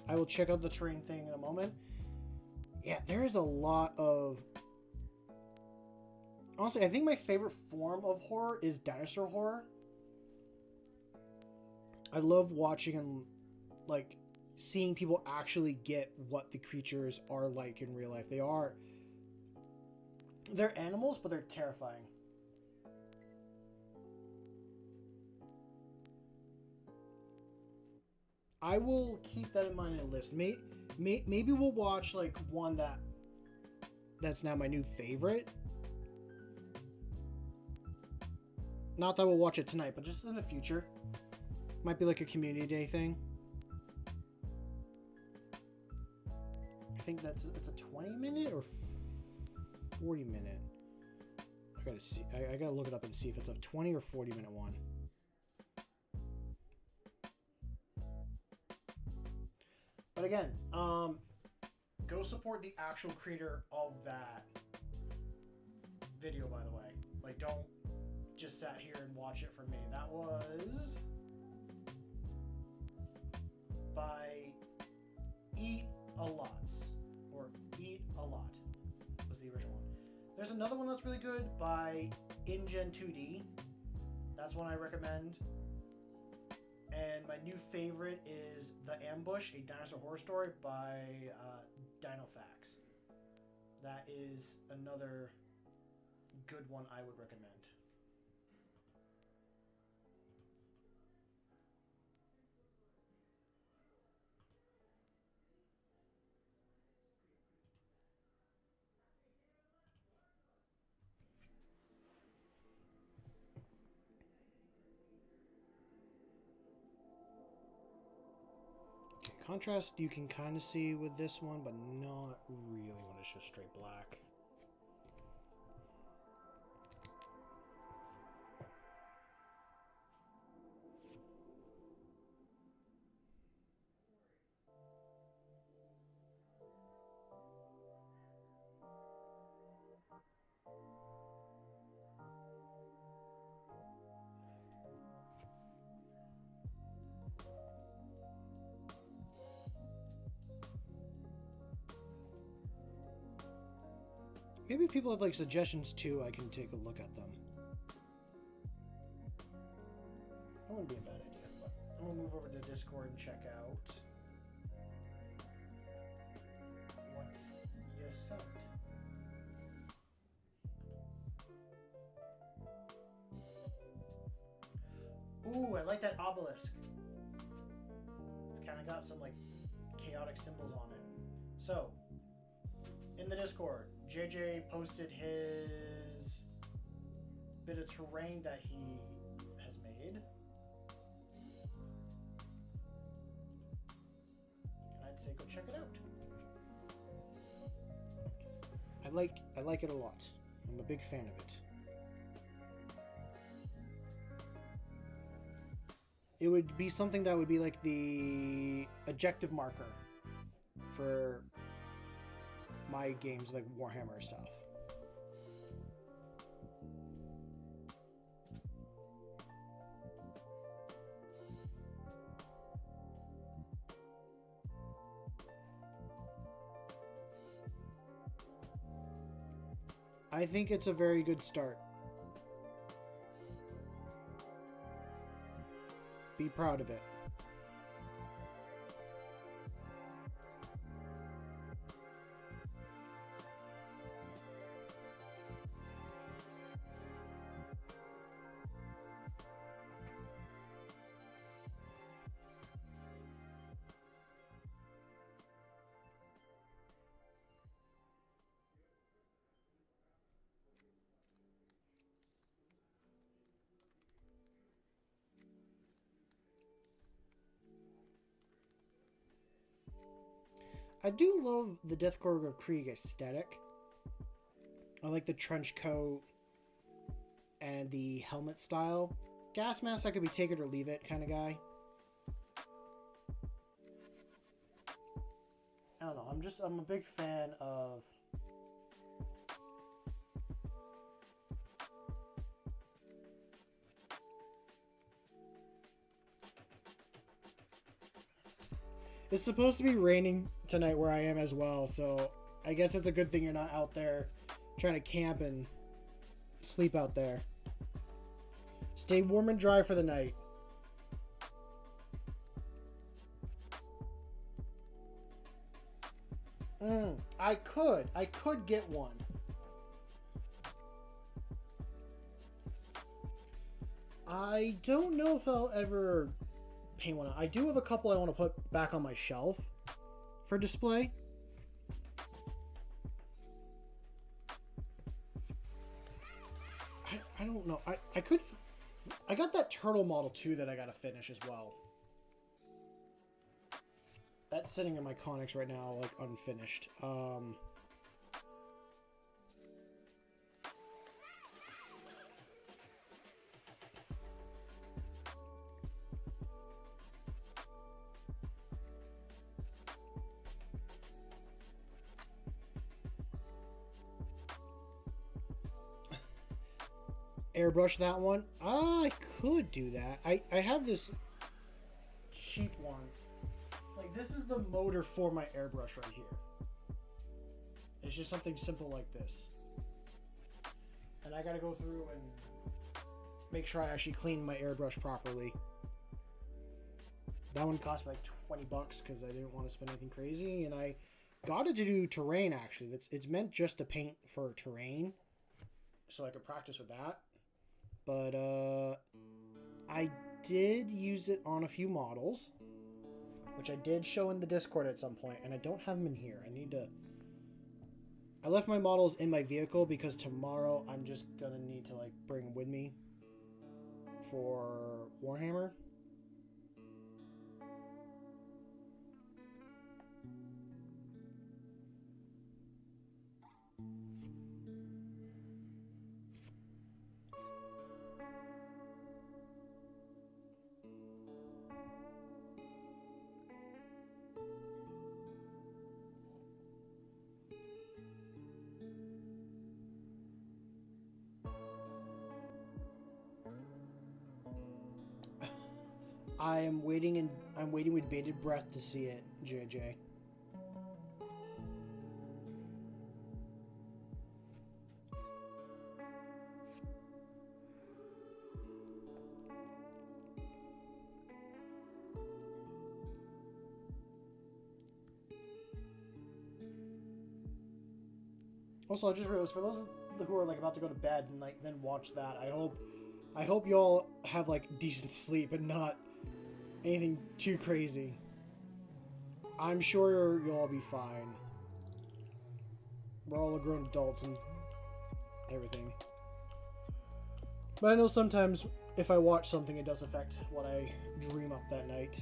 I will check out the terrain thing in a moment. Yeah, there is a lot of... Honestly, I think my favorite form of horror is dinosaur horror. I love watching and, like, seeing people actually get what the creatures are like in real life. They're animals, but they're terrifying. I will keep that in mind in a list. Maybe we'll watch, like, one that's now my new favorite. Not that we'll watch it tonight, but just in the future. Might be like a community day thing. I think it's a 20-minute or 40-minute. I gotta see. I gotta look it up and see if it's a 20 or 40-minute one. But again, go support the actual creator of that video, by the way. Like, don't just sat here and watch it from me. That was by Eat a Lot, or Eat a Lot was the original one. There's another one that's really good by InGen2D. That's one I recommend. And my new favorite is The Ambush, a dinosaur horror story by DinoFacts. That is another good one I would recommend. Contrast you can kind of see with this one, but not really when it's just straight black. Maybe if people have, like, suggestions too, I can take a look at them. That wouldn't be a bad idea. But I'm gonna move over to Discord and check out what you sent. Ooh, I like that obelisk. It's kind of got some, like, chaotic symbols on it. So, in the Discord, JJ posted his bit of terrain that he has made. And I'd say go check it out. I like it a lot. I'm a big fan of it. It would be something that would be like the objective marker for my games like Warhammer stuff. I think it's a very good start. Be proud of it. I do love the Deathcore of Krieg aesthetic. I like the trench coat and the helmet style. Gas mask, I could be take it or leave it kind of guy. I don't know. I'm a big fan of It's supposed to be raining tonight where I am as well, so I guess it's a good thing you're not out there trying to camp and sleep out there. Stay warm and dry for the night. I could get one. I don't know if I'll ever paint one. I do have a couple I want to put back on my shelf for display. I don't know. I got that turtle model too that I gotta finish as well. That's sitting in my Conics right now, like unfinished. Airbrush that one. I could do that. I have this cheap one. Like, this is the motor for my airbrush right here. It's just something simple like this. And I gotta go through and make sure I actually clean my airbrush properly. That one cost me like 20 bucks because I didn't want to spend anything crazy. And I got it to do terrain, actually. It's meant just to paint for terrain, so I could practice with that. But I did use it on a few models, which I did show in the Discord at some point, and I don't have them in here. I left my models in my vehicle because tomorrow I'm just gonna need to like bring them with me for Warhammer. I'm waiting with bated breath to see it, JJ. Also, I just realized, for those who are like about to go to bed and like then watch that, I hope y'all have like decent sleep and not anything too crazy. I'm sure you'll all be fine. We're all grown adults and everything. But I know sometimes if I watch something, it does affect what I dream up that night.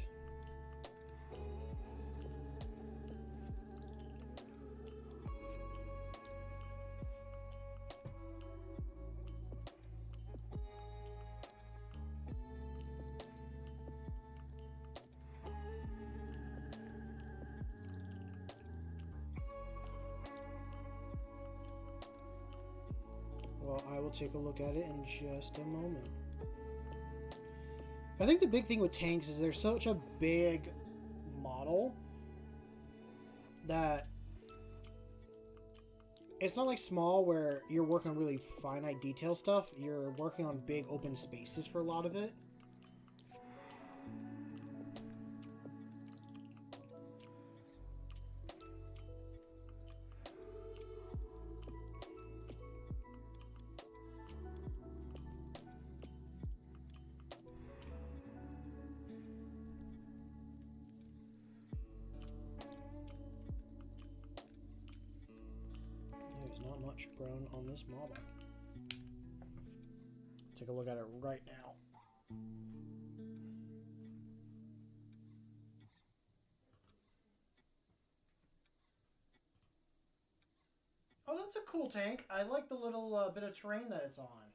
Well, I will take a look at it in just a moment. I think the big thing with tanks is they're such a big model that it's not like small where you're working on really finite detail stuff. You're working on big open spaces for a lot of it. There's not much brown on this model. Take a look at it right now. Oh, that's a cool tank. I like the little bit of terrain that it's on.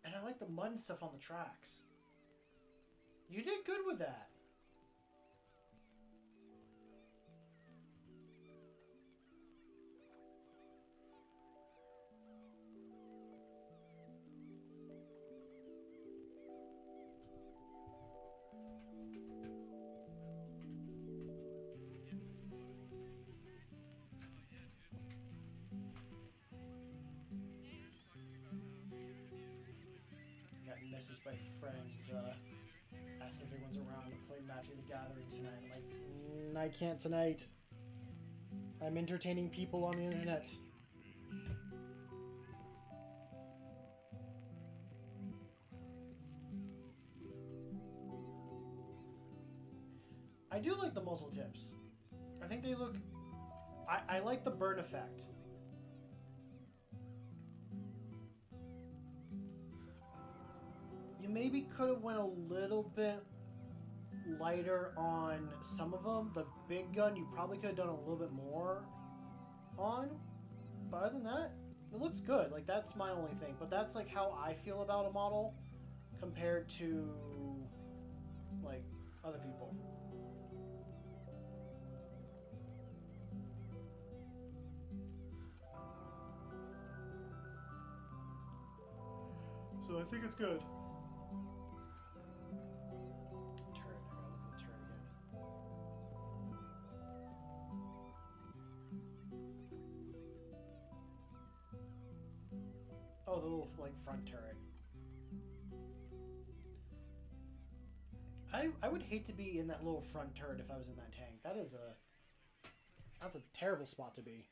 And I like the mud and stuff on the tracks. You did good with that. Got messaged by friends asking if anyone's around to play Magic the Gathering tonight. I'm like, I can't tonight. I'm entertaining people on the internet. I do like the muzzle tips. I think they look... I like the burn effect. You maybe could have went a little bit lighter on some of them. The big gun you probably could have done a little bit more on. But other than that, it looks good. Like, that's my only thing. But that's like how I feel about a model compared to like other people. So I think it's good. Turret. I gotta look at the turret again. Oh, the little like front turret. I would hate to be in that little front turret if I was in that tank. That's a terrible spot to be.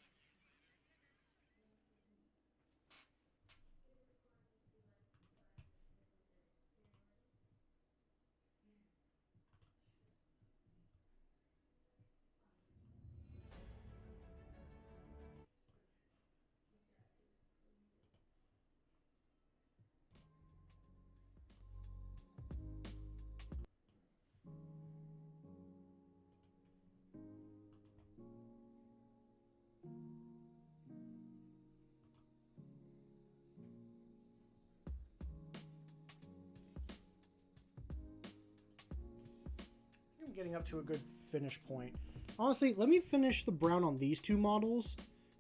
I'm getting up to a good finish point. Honestly, let me finish the brown on these two models,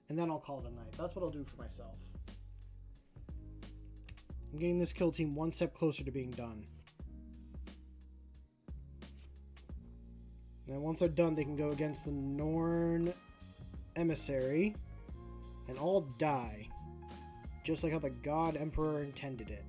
and then I'll call it a night. That's what I'll do for myself. I'm getting this kill team one step closer to being done. And then once they're done, they can go against the Norn Emissary and all die. Just like how the God Emperor intended it.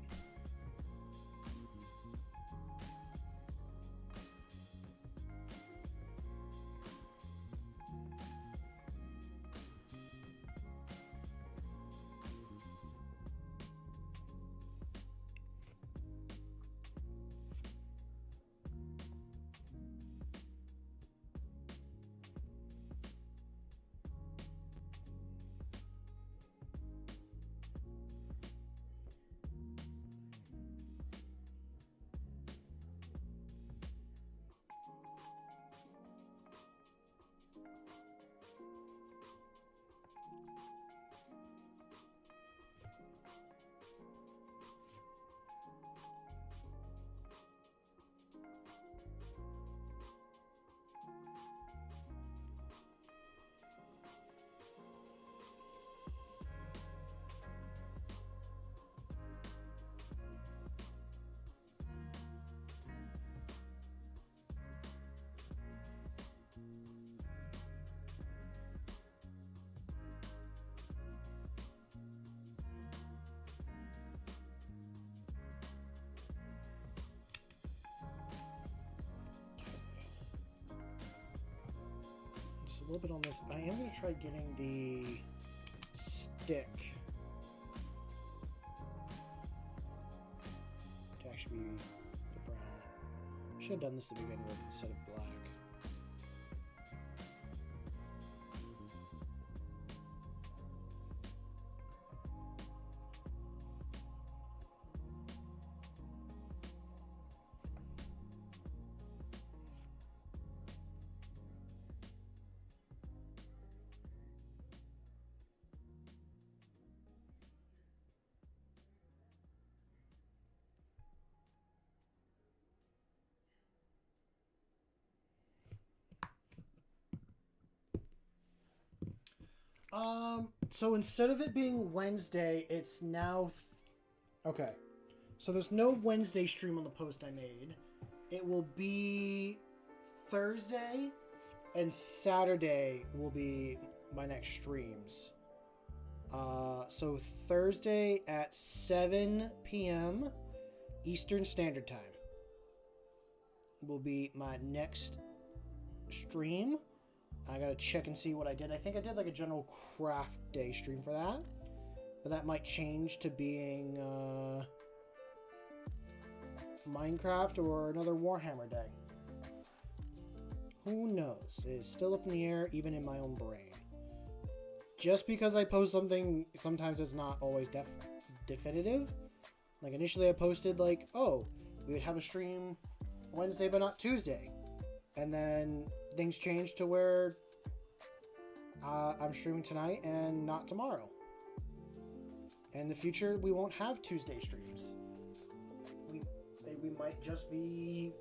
a little bit on this. I am going to try getting the stick to actually be the brown. Should have done this to begin with instead of black. So instead of it being Wednesday, it's now... Okay. So there's no Wednesday stream on the post I made. It will be Thursday and Saturday will be my next streams. So Thursday at 7 p.m. Eastern Standard Time will be my next stream. I gotta check and see what I did. I think I did like a general craft day stream for that. But that might change to being Minecraft or another Warhammer day. Who knows? It's still up in the air, even in my own brain. Just because I post something, sometimes it's not always definitive. Like initially I posted like, oh, we would have a stream Wednesday but not Tuesday. And then things changed to where I'm streaming tonight and not tomorrow. In the future, we won't have Tuesday streams. We might just be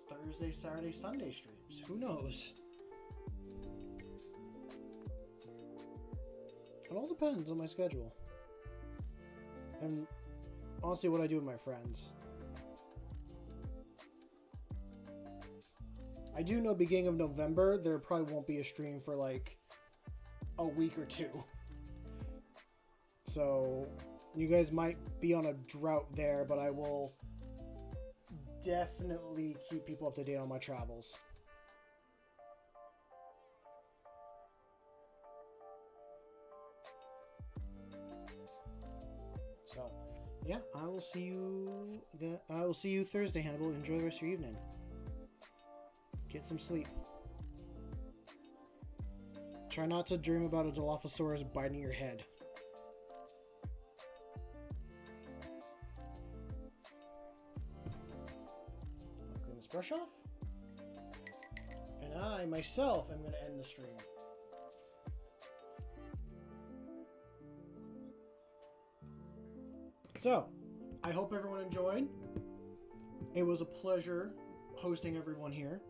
Thursday, Saturday, Sunday streams. Who knows? It all depends on my schedule. And honestly, what I do with my friends. I do know beginning of November, there probably won't be a stream for like a week or two. So you guys might be on a drought there, but I will definitely keep people up to date on my travels. So, yeah, I will see you Thursday, Hannibal. Enjoy the rest of your evening. Get some sleep. Try not to dream about a Dilophosaurus biting your head. Clean this brush off. And I, myself, am going to end the stream. So, I hope everyone enjoyed. It was a pleasure hosting everyone here.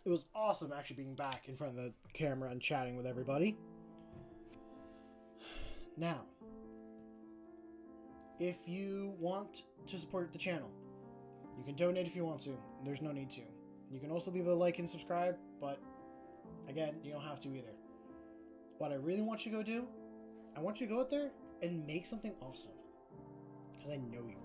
It was awesome actually being back in front of the camera and chatting with everybody. Now, if you want to support the channel, you can donate if you want to. There's no need to. You can also leave a like and subscribe, but again, you don't have to either. What I really want you to go do, I want you to go out there and make something awesome. Because I know you